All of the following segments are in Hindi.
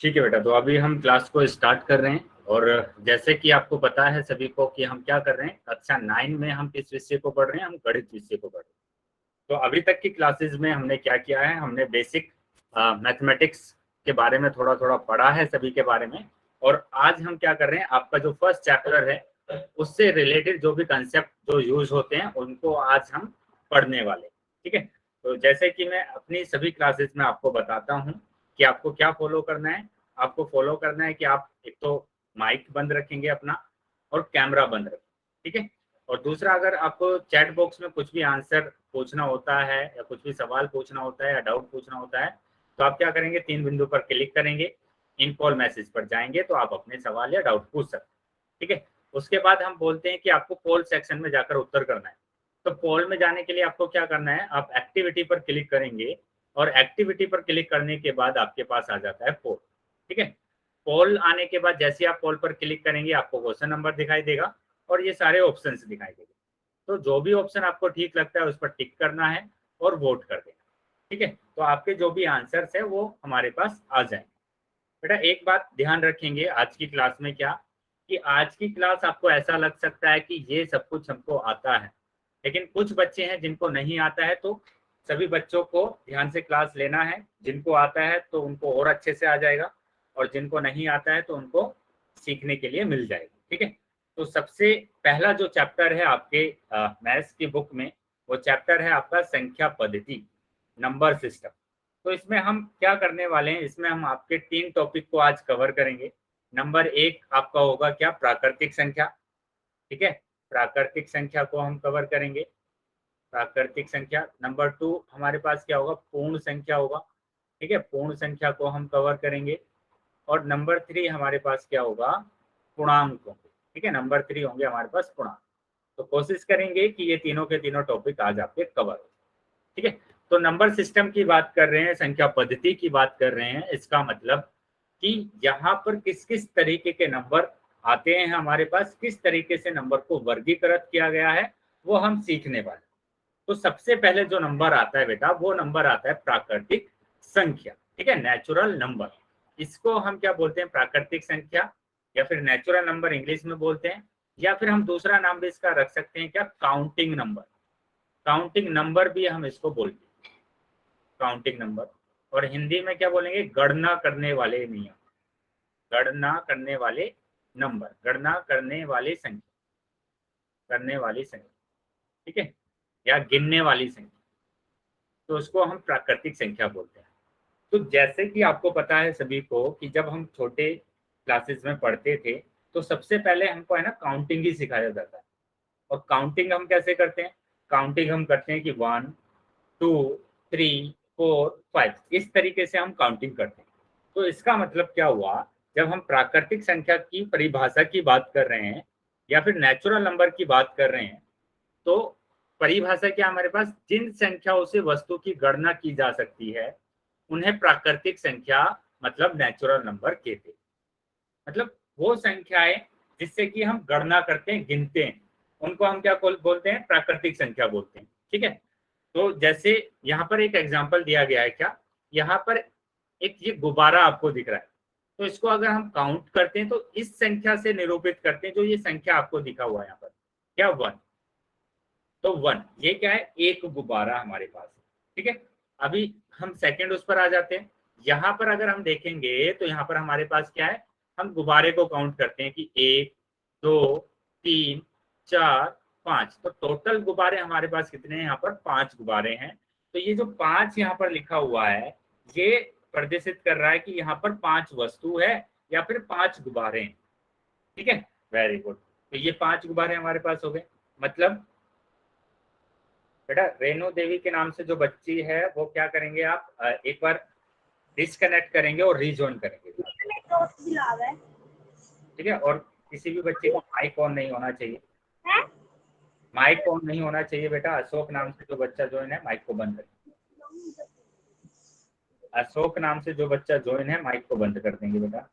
ठीक है बेटा, तो अभी हम क्लास को स्टार्ट कर रहे हैं। और जैसे कि आपको पता है सभी को कि हम क्या कर रहे हैं, कक्षा 9 में हम किस विषय को पढ़ रहे हैं, हम गणित विषय को पढ़ रहे हैं। तो अभी तक की क्लासेस में हमने क्या किया है, हमने बेसिक मैथमेटिक्स के बारे में थोड़ा थोड़ा पढ़ा है सभी के बारे में। और आज हम क्या कर रहे हैं, आपका जो फर्स्ट चैप्टर है उससे रिलेटेड जो भी कंसेप्ट जो यूज होते हैं उनको आज हम पढ़ने वाले। ठीक है, तो जैसे कि मैं अपनी सभी क्लासेस में आपको बताता हूँ कि आपको क्या फॉलो करना है। आपको फॉलो करना है कि आप एक तो माइक बंद रखेंगे अपना और कैमरा बंद रखेंगे। ठीक है, और दूसरा, अगर आपको चैट बॉक्स में कुछ भी आंसर पूछना होता है या कुछ भी सवाल पूछना होता है या डाउट पूछना होता है, तो आप क्या करेंगे, 3 बिंदु पर क्लिक करेंगे, इन कॉल मैसेज पर जाएंगे तो आप अपने सवाल या डाउट पूछ सकते हैं। ठीक है, उसके बाद हम बोलते हैं कि आपको पोल सेक्शन में जाकर उत्तर करना है। तो पोल में जाने के लिए आपको क्या करना है, आप एक्टिविटी पर क्लिक करेंगे और एक्टिविटी पर क्लिक करने के बाद आपके पास आ जाता है पोल। ठीक है, पोल आने के बाद जैसे आप पोल पर क्लिक करेंगे आपको क्वेश्चन नंबर दिखाई देगा और ये सारे ऑप्शंस दिखाई देंगे। तो जो भी ऑप्शन आपको ठीक लगता है उस पर टिक करना है और वोट कर देना। ठीक है, तो आपके जो भी आंसर्स है वो हमारे पास आ जाएंगे। बेटा एक बात ध्यान रखेंगे आज की क्लास में, क्या कि आज की क्लास आपको ऐसा लग सकता है कि ये सब कुछ हमको आता है, लेकिन कुछ बच्चे हैं जिनको नहीं आता है। तो सभी बच्चों को ध्यान से क्लास लेना है, जिनको आता है तो उनको और अच्छे से आ जाएगा और जिनको नहीं आता है तो उनको सीखने के लिए मिल जाएगा। ठीक है, तो सबसे पहला जो चैप्टर है आपके मैथ्स की बुक में, वो चैप्टर है आपका संख्या पद्धति, नंबर सिस्टम। तो इसमें हम क्या करने वाले हैं, इसमें हम आपके 3 टॉपिक को आज कवर करेंगे। नंबर 1 आपका होगा क्या, प्राकृतिक संख्या। ठीक है, प्राकृतिक संख्या को हम कवर करेंगे, प्राकृतिक संख्या। नंबर 2 हमारे पास क्या होगा, पूर्ण संख्या होगा। ठीक है, पूर्ण संख्या को हम कवर करेंगे। और नंबर 3 हमारे पास क्या होगा, पूर्णांक होंगे। ठीक है, नंबर 3 होंगे हमारे पास पूर्णांक। तो कोशिश करेंगे कि ये तीनों के तीनों टॉपिक आज आपके कवर हो। ठीक है, तो नंबर सिस्टम की बात कर रहे हैं, संख्या पद्धति की बात कर रहे हैं, इसका मतलब कि यहाँ पर किस किस तरीके के नंबर आते हैं हमारे पास, किस तरीके से नंबर को वर्गीकृत किया गया है, वो हम सीखने वाले। तो सबसे पहले जो नंबर आता है बेटा, वो नंबर आता है प्राकृतिक संख्या। ठीक है, नेचुरल नंबर, इसको हम क्या बोलते हैं, प्राकृतिक संख्या, या फिर नेचुरल नंबर इंग्लिश में बोलते हैं, या फिर हम दूसरा नाम भी इसका रख सकते हैं क्या, काउंटिंग नंबर। काउंटिंग नंबर भी हम इसको बोलते हैं, काउंटिंग नंबर। और हिंदी में क्या बोलेंगे, गणना करने वाले नियम, गणना करने वाले नंबर, गणना करने वाली संख्या, करने वाली संख्या। ठीक है, या गिनने वाली संख्या, तो उसको हम प्राकृतिक संख्या बोलते हैं। तो जैसे कि आपको पता है सभी को कि जब हम छोटे क्लासेस में पढ़ते थे तो सबसे पहले हमको है ना काउंटिंग ही सिखाया जाता है। और काउंटिंग हम कैसे करते हैं, काउंटिंग हम करते हैं कि 1 2 3 4 5, इस तरीके से हम काउंटिंग करते हैं। तो इसका मतलब क्या हुआ, जब हम प्राकृतिक संख्या की परिभाषा की बात कर रहे हैं या फिर नेचुरल नंबर की बात कर रहे हैं, तो परिभाषा क्या, हमारे पास जिन संख्याओं से वस्तु की गणना की जा सकती है उन्हें प्राकृतिक संख्या मतलब नेचुरल नंबर कहते हैं। मतलब वो संख्याएं जिससे कि हम गणना करते हैं, गिनते हैं, उनको हम क्या बोलते हैं, प्राकृतिक संख्या बोलते हैं। ठीक है, तो जैसे यहाँ पर एक एग्जांपल दिया गया है, क्या यहाँ पर एक ये गुब्बारा आपको दिख रहा है, तो इसको अगर हम काउंट करते हैं तो इस संख्या से निरूपित करते हैं, जो ये संख्या आपको दिखा हुआ है यहाँ पर, क्या 1। तो 1 ये क्या है, एक गुब्बारा हमारे पास है। ठीक है, अभी हम सेकंड उस पर आ जाते हैं। यहाँ पर अगर हम देखेंगे तो यहाँ पर हमारे पास क्या है, हम गुब्बारे को काउंट करते हैं कि 1 2 3 4 5, तो टोटल गुब्बारे हमारे पास कितने हैं, यहाँ पर 5 गुब्बारे हैं। तो ये जो 5 यहाँ पर लिखा हुआ है, ये प्रदर्शित कर रहा है कि यहाँ पर 5 वस्तु है या फिर 5 गुब्बारे हैं। ठीक है, वेरी गुड। तो ये 5 गुब्बारे हमारे पास हो गए। मतलब बेटा रेणु देवी के नाम से जो बच्ची है वो क्या करेंगे, आप एक बार डिस्कनेक्ट करेंगे और रिजॉइन करेंगे। ठीक है, और किसी भी बच्चे का माइक ऑन नहीं होना चाहिए, माइक ऑन नहीं होना चाहिए बेटा। अशोक नाम से जो बच्चा ज्वाइन है माइक को बंद करें, अशोक नाम से जो बच्चा ज्वाइन है माइक को बंद कर देंगे बेटा।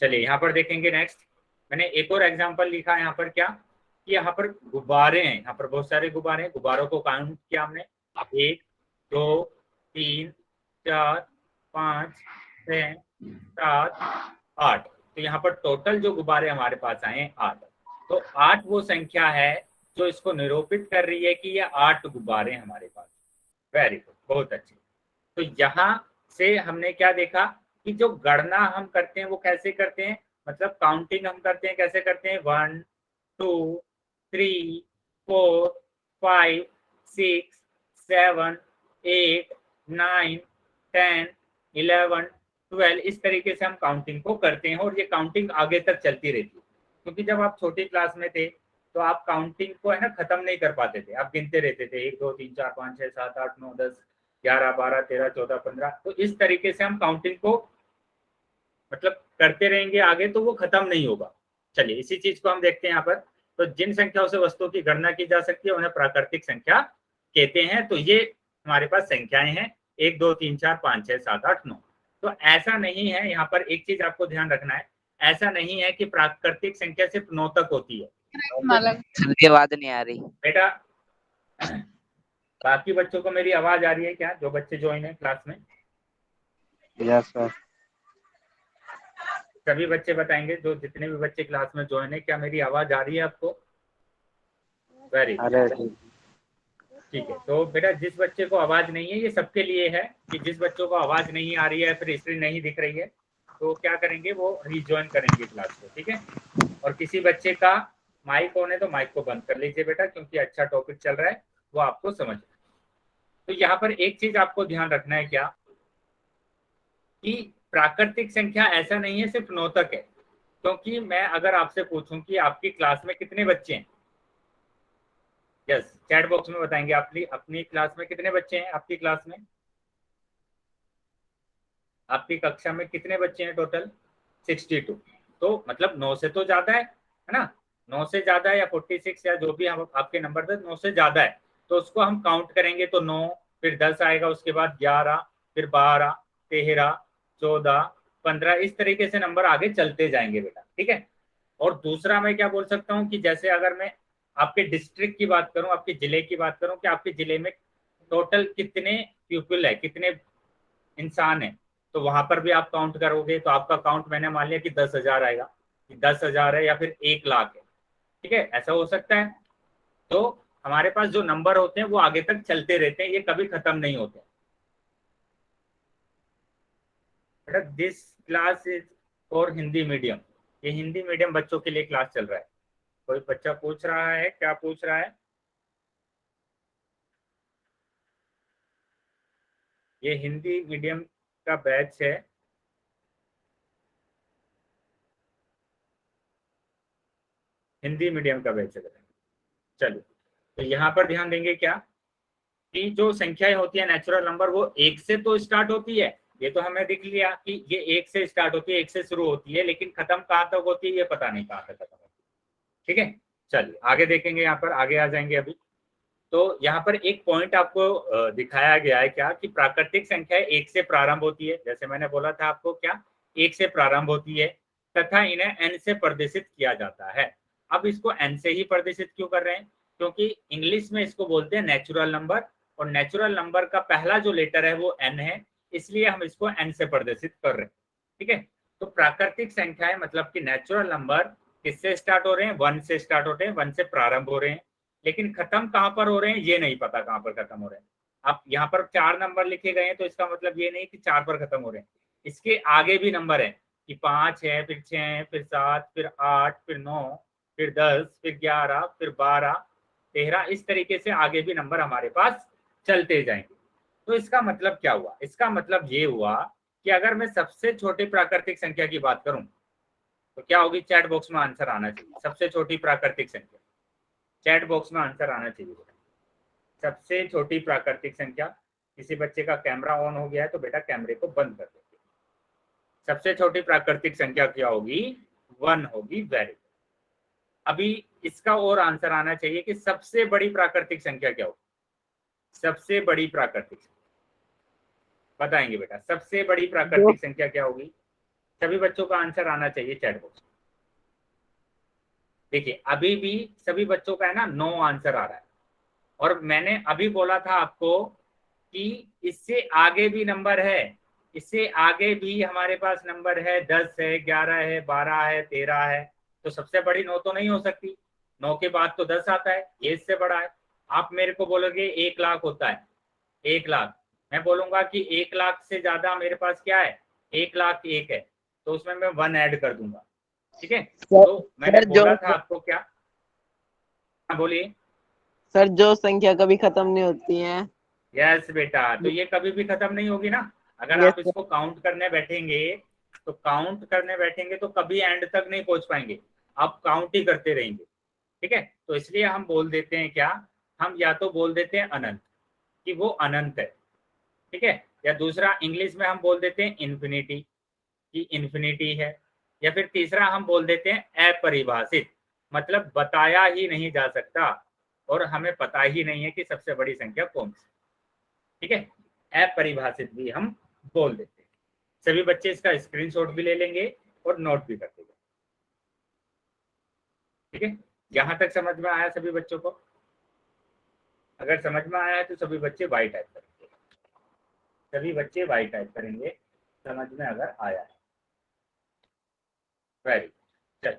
चलिए यहाँ पर देखेंगे नेक्स्ट, मैंने एक और एग्जांपल लिखा है यहाँ पर, क्या कि यहाँ पर गुब्बारे हैं, यहाँ पर बहुत सारे गुब्बारे हैं, गुब्बारों को काउंट किया हमने, 1 2 3 4 5 6 7, 8। तो यहाँ पर टोटल जो गुब्बारे हमारे पास आए हैं 8। तो 8 वो संख्या है जो इसको निरूपित कर रही है कि ये 8 गुब्बारे हमारे पास। वेरी गुड, बहुत अच्छे। तो यहाँ से हमने क्या देखा कि जो गणना हम करते हैं वो कैसे करते हैं, मतलब काउंटिंग हम करते हैं कैसे करते हैं, 1 2 3 4 5 6 7 8 9 10 11 12, इस तरीके से हम काउंटिंग को करते हैं और ये काउंटिंग आगे तक चलती रहती है। क्योंकि जब आप छोटी क्लास में थे तो आप काउंटिंग को है ना खत्म नहीं कर पाते थे, आप गिनते रहते थे 1 2 3 4 5 6 7 8 9 10 11 12 13 14 15। तो इस तरीके से हम काउंटिंग को मतलब करते रहेंगे आगे, तो वो खत्म नहीं होगा। चलिए इसी चीज को हम देखते हैं यहाँ पर। तो जिन संख्याओं से वस्तुओं की गणना की जा सकती है उन्हें प्राकृतिक संख्या कहते हैं। तो ये हमारे पास संख्याएं हैं 1 2 3 4 5 6 7 8 9। तो ऐसा नहीं है, यहाँ पर एक चीज आपको ध्यान रखना है, ऐसा नहीं है कि प्राकृतिक संख्या सिर्फ 9 तक होती है। आवाज नहीं आ रही बेटा बाकी बच्चों को मेरी आवाज आ रही है क्या, जो बच्चे ज्वाइन है क्लास में? Yes sir. सभी बच्चे बताएंगे, जो जितने भी बच्चे क्लास में ज्वाइन है, क्या मेरी आवाज आ रही है आपको? वेरी गुड, ठीक है। तो बेटा जिस बच्चे को आवाज नहीं है, ये सबके लिए है कि जिस बच्चों को आवाज नहीं आ रही है फिर स्क्रीन नहीं दिख रही है, तो क्या करेंगे वो रिज्वाइन करेंगे क्लास को, ठीक है। और किसी बच्चे का माइक ऑन है तो माइक को बंद कर लीजिए बेटा, क्योंकि अच्छा टॉपिक चल रहा है वो आपको समझ। तो यहाँ पर एक चीज आपको ध्यान रखना है क्या, कि प्राकृतिक संख्या ऐसा नहीं है सिर्फ 9 तक है। क्योंकि मैं अगर आपसे पूछूं कि आपकी क्लास में कितने बच्चे हैं, यस चैट बॉक्स में बताएंगे आप अपनी क्लास में कितने बच्चे हैं, आपकी क्लास में आपकी कक्षा में कितने बच्चे हैं टोटल? 62। तो मतलब 9 से तो ज्यादा है ना, 9 से ज्यादा है या 46 या जो भी हम आपके नंबर थे 9 से ज्यादा है, तो उसको हम काउंट करेंगे तो 9 फिर 10 आएगा, उसके बाद 11 फिर 12 13 14 15, इस तरीके से नंबर आगे चलते जाएंगे बेटा, ठीक है। और दूसरा मैं क्या बोल सकता हूँ कि जैसे अगर मैं आपके डिस्ट्रिक्ट की बात करूं, आपके जिले की बात करूं कि आपके जिले में टोटल कितने पीपल है, कितने इंसान है, तो वहां पर भी आप काउंट करोगे तो आपका काउंट मैंने मान लिया कि 10,000 आएगा, कि 10,000 है या फिर 1,00,000 है, ठीक है, ऐसा हो सकता है। तो हमारे पास जो नंबर होते हैं वो आगे तक चलते रहते हैं, ये कभी खत्म नहीं होते। बेटा this class is for Hindi medium, ये हिंदी मीडियम बच्चों के लिए क्लास चल रहा है। कोई बच्चा पूछ रहा है, क्या पूछ रहा है? ये हिंदी मीडियम का बैच है, हिंदी मीडियम का बैच है। चलिए तो यहाँ पर ध्यान देंगे क्या कि जो संख्याएं होती है नेचुरल नंबर वो 1 से तो स्टार्ट होती है, ये तो हमें दिख लिया कि ये 1 से स्टार्ट होती है, 1 से शुरू होती है, लेकिन खत्म कहाँ तक होती है ये पता नहीं कहाँ तक खत्म होती है, ठीक है। चलिए आगे देखेंगे, यहाँ पर आगे आ जाएंगे अभी। तो यहाँ पर एक पॉइंट आपको दिखाया गया है क्या कि प्राकृतिक संख्या 1 से प्रारंभ होती है, जैसे मैंने बोला था आपको क्या 1 से प्रारंभ होती है, तथा इन्हें n से प्रदर्शित किया जाता है। अब इसको n से ही प्रदर्शित क्यों कर रहे हैं, क्योंकि इंग्लिश में इसको बोलते हैं नेचुरल नंबर, और नेचुरल नंबर का पहला जो लेटर है वो n है, इसलिए हम इसको n से प्रदर्शित कर रहे हैं, ठीक है। तो प्राकृतिक संख्याएं मतलब कि नेचुरल नंबर किससे स्टार्ट हो रहे हैं, 1 से स्टार्ट होते हैं, 1 से प्रारंभ हो रहे हैं, लेकिन खत्म कहाँ पर हो रहे हैं ये नहीं पता कहाँ पर खत्म हो रहे हैं। अब यहाँ पर 4 नंबर लिखे गए हैं तो इसका मतलब ये नहीं कि 4 पर खत्म हो रहे हैं, इसके आगे भी नंबर है कि 5 है, फिर 6 फिर 7 फिर 8 फिर 9 फिर 10 फिर 11 फिर 12 13, इस तरीके से आगे भी नंबर हमारे पास चलते जाएंगे। तो इसका मतलब क्या हुआ, इसका मतलब ये हुआ कि अगर मैं सबसे छोटी प्राकृतिक संख्या की बात करूं तो क्या होगी, चैट बॉक्स में आंसर आना चाहिए, सबसे छोटी प्राकृतिक संख्या चैट बॉक्स में आंसर आना चाहिए। सबसे छोटी प्राकृतिक संख्या, किसी बच्चे का कैमरा ऑन हो गया है तो बेटा कैमरे को बंद कर दीजिए। सबसे छोटी प्राकृतिक संख्या क्या होगी, 1 होगी, वेरी। अभी इसका और आंसर आना चाहिए कि सबसे बड़ी प्राकृतिक संख्या क्या होगी, सबसे बड़ी प्राकृतिक संख्या बताएंगे बेटा, सबसे बड़ी प्राकृतिक संख्या क्या होगी, सभी बच्चों का आंसर आना चाहिए चैट बॉक्स। देखिए अभी भी सभी बच्चों का है ना 9 आंसर आ रहा है, और मैंने अभी बोला था आपको कि इससे आगे भी नंबर है, इससे आगे भी हमारे पास नंबर है 10 है, 11 है, 12 है, 13 है। तो सबसे बड़ी 9 तो नहीं हो सकती, 9 के बाद तो 10 आता है, ये इससे बड़ा है। आप मेरे को बोलोगे 1 लाख होता है, 1 लाख, मैं बोलूंगा कि 1 लाख से ज्यादा मेरे पास क्या है, 1 लाख 1 है, तो उसमें मैं 1 ऐड कर दूंगा। ठीक है, तो मैंने बोला था आपको क्या, हाँ बोलिए सर, जो संख्या कभी खत्म नहीं होती है। यस बेटा, तो ये कभी भी खत्म नहीं होगी ना। अगर यस आप इसको काउंट करने बैठेंगे तो काउंट करने बैठेंगे तो कभी एंड तक नहीं पहुंच पाएंगे, आप काउंट ही करते रहेंगे। ठीक है, तो इसलिए हम बोल देते हैं क्या, हम या तो बोल देते हैं अनंत, कि वो अनंत है। ठीक है, या दूसरा इंग्लिश में हम बोल देते हैं इन्फिनिटी, कि इन्फिनिटी है। या फिर तीसरा हम बोल देते हैं अपरिभाषित, मतलब बताया ही नहीं जा सकता और हमें पता ही नहीं है कि सबसे बड़ी संख्या कौन सी। ठीक है, अपरिभाषित भी हम बोल देते हैं। सभी बच्चे इसका स्क्रीनशॉट भी ले लेंगे और नोट भी कर देंगे। ठीक है, यहां तक समझ में आया सभी बच्चों को? अगर समझ में आया है तो सभी बच्चे वाई टाइप करेंगे, सभी बच्चे वाई टाइप करेंगे समझ में अगर आया है। वेरी चल,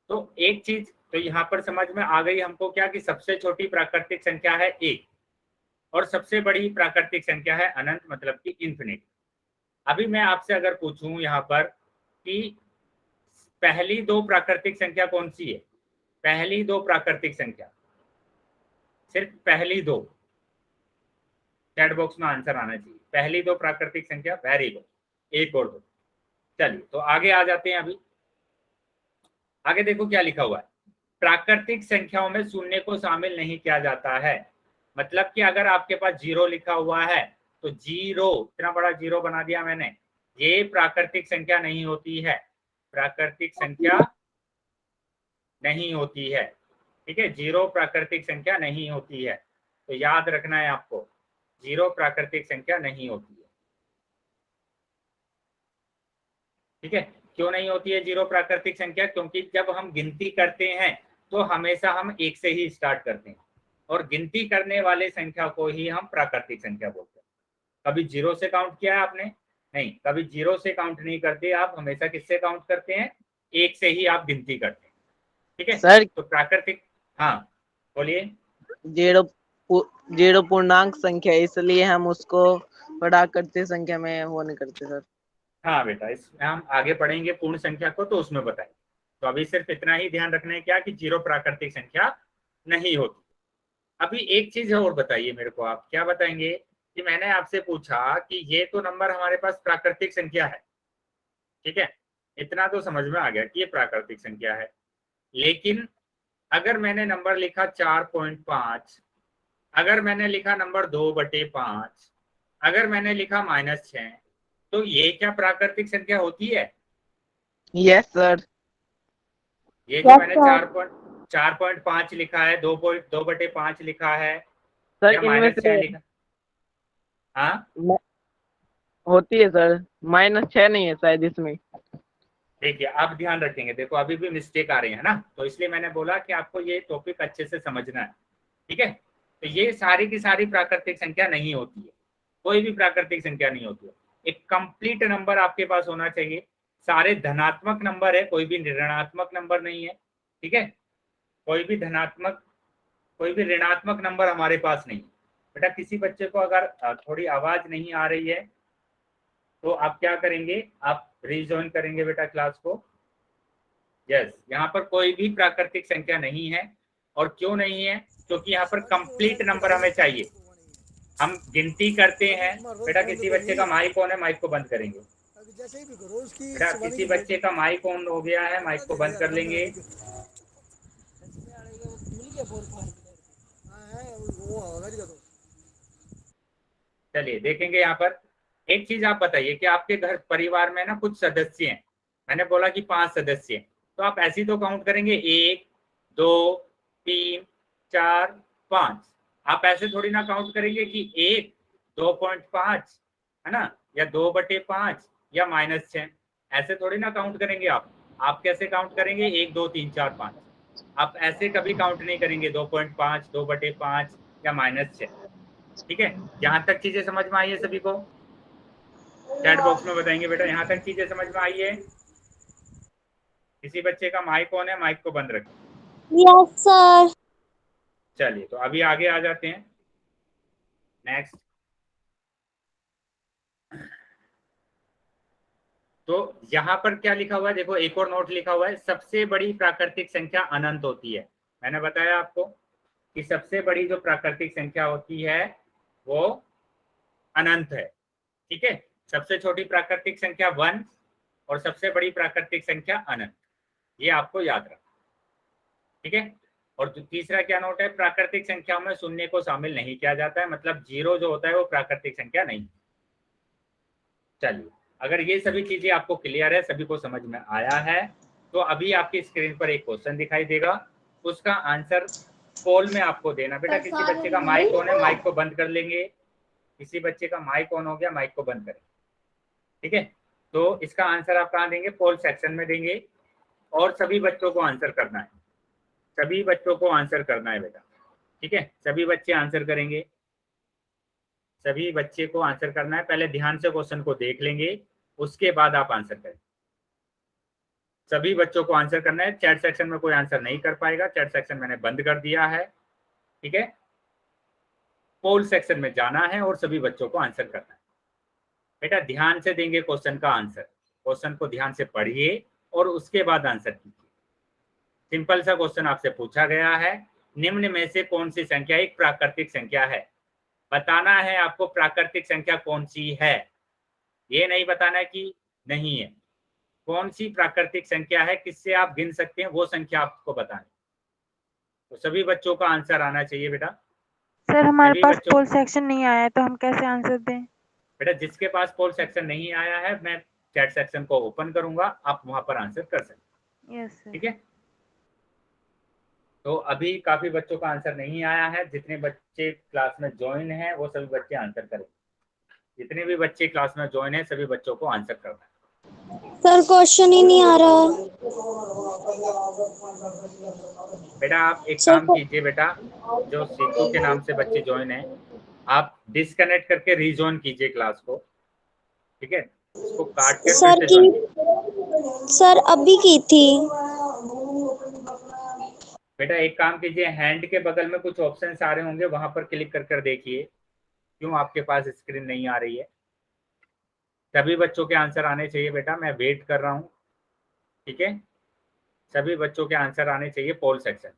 तो एक चीज तो यहाँ पर समझ में आ गई हमको क्या, कि सबसे छोटी प्राकृतिक संख्या है 1 और सबसे बड़ी प्राकृतिक संख्या है अनंत, मतलब कि इन्फिनिटी। अभी मैं आपसे अगर पूछूं यहाँ पर कि पहली 2 प्राकृतिक संख्या कौन सी है, पहली 2 प्राकृतिक संख्या, सिर्फ पहली 2, चैट बॉक्स में आंसर आना चाहिए, पहली 2 प्राकृतिक संख्या। वेरी गुड, 1 और 2। चलिए तो आगे आ जाते हैं। अभी आगे देखो क्या लिखा हुआ है, प्राकृतिक संख्याओं में शून्य को शामिल नहीं किया जाता है। मतलब कि अगर आपके पास 0 लिखा हुआ है तो 0, इतना बड़ा 0 बना दिया मैंने, ये प्राकृतिक संख्या नहीं होती है, प्राकृतिक संख्या नहीं होती है। ठीक है, 0 प्राकृतिक संख्या नहीं होती है, तो याद रखना है आपको, 0 प्राकृतिक संख्या नहीं होती है। ठीक है, क्यों नहीं होती है 0 प्राकृतिक संख्या? क्योंकि जब हम गिनती करते हैं तो हमेशा हम 1 से ही स्टार्ट करते हैं और गिनती करने वाले संख्या को ही हम प्राकृतिक संख्या बोलते हैं। कभी 0 से काउंट किया है आपने? नहीं, कभी 0 से काउंट नहीं करते आप, हमेशा किससे काउंट करते हैं? 1 से ही आप गिनती करते हैं। ठीक है सर, तो प्राकृतिक, हाँ बोलिए। 0 पूर्णांक संख्या, इसलिए हम उसको प्राकृतिक संख्या में वो नहीं करते सर। हाँ बेटा, इसमें हम आगे पढ़ेंगे पूर्ण संख्या को तो उसमें बताएंगे। तो अभी सिर्फ इतना ही ध्यान रखना है क्या, कि 0 प्राकृतिक संख्या नहीं होती। अभी एक चीज और बताइए मेरे को, आप क्या बताएंगे कि मैंने आपसे पूछा कि ये तो नंबर हमारे पास प्राकृतिक संख्या है, ठीक है, इतना तो समझ में आ गया कि ये प्राकृतिक संख्या है, लेकिन अगर मैंने नंबर लिखा 4.5, अगर मैंने लिखा नंबर 2/5, अगर मैंने लिखा -6, तो ये क्या प्राकृतिक संख्या होती है? Yes sir. ये जो मैंने 4.5 लिखा है, 2/5 लिखा है, सर या इनमें -6 से लिखा, हाँ होती है सर, -6 नहीं है शायद इसमें। देखिए आप ध्यान रखेंगे, देखो अभी भी मिस्टेक आ रही है ना, तो इसलिए मैंने बोला कि आपको ये टॉपिक अच्छे से समझना है। ठीक है, तो ये सारी की सारी प्राकृतिक संख्या नहीं होती है, कोई भी प्राकृतिक संख्या नहीं होती है। एक कंप्लीट नंबर आपके पास होना चाहिए, सारे धनात्मक नंबर है, कोई भी ऋणात्मक नंबर नहीं है। ठीक है, कोई भी धनात्मक, कोई भी ऋणात्मक नंबर हमारे पास नहीं। बेटा किसी बच्चे को अगर थोड़ी आवाज नहीं आ रही है तो आप क्या करेंगे, आप रीजॉइन करेंगे बेटा क्लास को। यस, यहाँ पर कोई भी प्राकृतिक संख्या नहीं है, और क्यों नहीं है? क्योंकि यहाँ पर कंप्लीट नंबर हमें चाहिए, हम गिनती करते हैं। बेटा किसी बच्चे का माइक ऑन है, माइक को बंद करेंगे। बेटा किसी बच्चे का माइक ऑन हो गया है, माइक को बंद कर लेंगे। चलिए देखेंगे यहाँ पर एक चीज, आप बताइए कि आपके घर परिवार में ना कुछ सदस्य हैं, मैंने बोला कि 5 सदस्य हैं, तो आप ऐसी तो काउंट करेंगे 1 2 3 4 5, आप ऐसे थोड़ी ना काउंट करेंगे कि 1 2.5 है ना, या 2/5 या -6, ऐसे थोड़ी ना काउंट करेंगे आप कैसे काउंट करेंगे? 1 2 3 4 5, आप ऐसे कभी काउंट नहीं करेंगे 2.5 2/5 या -6। ठीक है, यहाँ तक चीजें समझ में आई है सभी को? चैट बॉक्स में बताएंगे बेटा। यहाँ तक चीजें समझ में आई है? किसी बच्चे का माइक ऑन है, माइक को बंद रखें। Yes sir. चलिए, तो अभी आगे आ जाते हैं। नेक्स्ट, तो यहाँ पर क्या लिखा हुआ है देखो, एक और नोट लिखा हुआ है, सबसे बड़ी प्राकृतिक संख्या अनंत होती है। मैंने बताया आपको कि सबसे बड़ी जो प्राकृतिक संख्या होती है वो अनंत है, ठीक है। सबसे छोटी प्राकृतिक संख्या 1 और सबसे बड़ी प्राकृतिक संख्या अनंत, ये आपको याद रखना, ठीक है। और तीसरा क्या नोट है, प्राकृतिक संख्याओं में शून्य को शामिल नहीं किया जाता है, मतलब 0 जो होता है वो प्राकृतिक संख्या नहीं। चलिए, अगर ये सभी चीजें आपको क्लियर है, सभी को समझ में आया है, तो अभी आपकी स्क्रीन पर एक क्वेश्चन दिखाई देगा, उसका आंसर पोल में आपको देना। बेटा किसी बच्चे का माइक ऑन है, माइक को बंद कर लेंगे। किसी बच्चे का माइक ऑन हो गया, माइक को बंद करें, ठीक है। तो इसका आंसर आप कहाँ देंगे, पोल सेक्शन में देंगे, और सभी बच्चों को आंसर करना है, सभी बच्चों को आंसर करना है बेटा, ठीक है। सभी बच्चे आंसर करेंगे, सभी बच्चे को आंसर करना है। पहले ध्यान से क्वेश्चन को देख लेंगे, उसके बाद आप आंसर करें। सभी बच्चों को आंसर करना है। चैट सेक्शन में कोई आंसर नहीं कर पाएगा, चैट सेक्शन मैंने बंद कर दिया है, ठीक है। पोल सेक्शन में जाना है और सभी बच्चों को आंसर करना है। बेटा ध्यान से देंगे क्वेश्चन का आंसर, क्वेश्चन को ध्यान से पढ़िए और उसके बाद आंसर कीजिए। सिंपल सा क्वेश्चन आपसे पूछा गया है, निम्न में से कौन सी संख्या एक प्राकृतिक संख्या है। बताना है आपको प्राकृतिक संख्या कौन सी है, ये नहीं बताना है कि नहीं है। कौन सी प्राकृतिक संख्या है, किससे आप गिन सकते हैं, वो संख्या आपको बतानी। तो सभी बच्चों का आंसर आना चाहिए बेटा। सर हमारे पास पोल सेक्शन नहीं आया है, तो हम कैसे आंसर दें? बेटा जिसके पास पोल सेक्शन नहीं आया है, मैं चैट सेक्शन को ओपन करूंगा, आप वहां पर आंसर कर सकते हैं। Yes sir. ठीक है, तो अभी काफी बच्चों का आंसर नहीं आया है। जितने बच्चे क्लास में ज्वाइन हैं वो सभी बच्चे आंसर करें। जितने भी बच्चे क्लास में ज्वाइन हैं सभी बच्चों को आंसर करना है। सर क्वेश्चन ही नहीं आ रहा। बेटा आप एक काम कीजिए, बेटा जो सीतू के नाम से बच्चे ज्वाइन हैं, आप डिस्कनेक्ट करके रीजॉइन कीजिए क्लास को, ठीक है। इसको काट के सर फिर से ज्वाइन कीजिए। सर अभी की थी। बेटा एक काम कीजिए, हैंड के बगल में कुछ ऑप्शंस आ रहे होंगे, वहां पर क्लिक कर देखिए क्यों आपके पास स्क्रीन नहीं आ रही है। सभी बच्चों के आंसर आने चाहिए बेटा, मैं वेट कर रहा हूँ, ठीक है। सभी बच्चों के आंसर आने चाहिए पोल सेक्शन।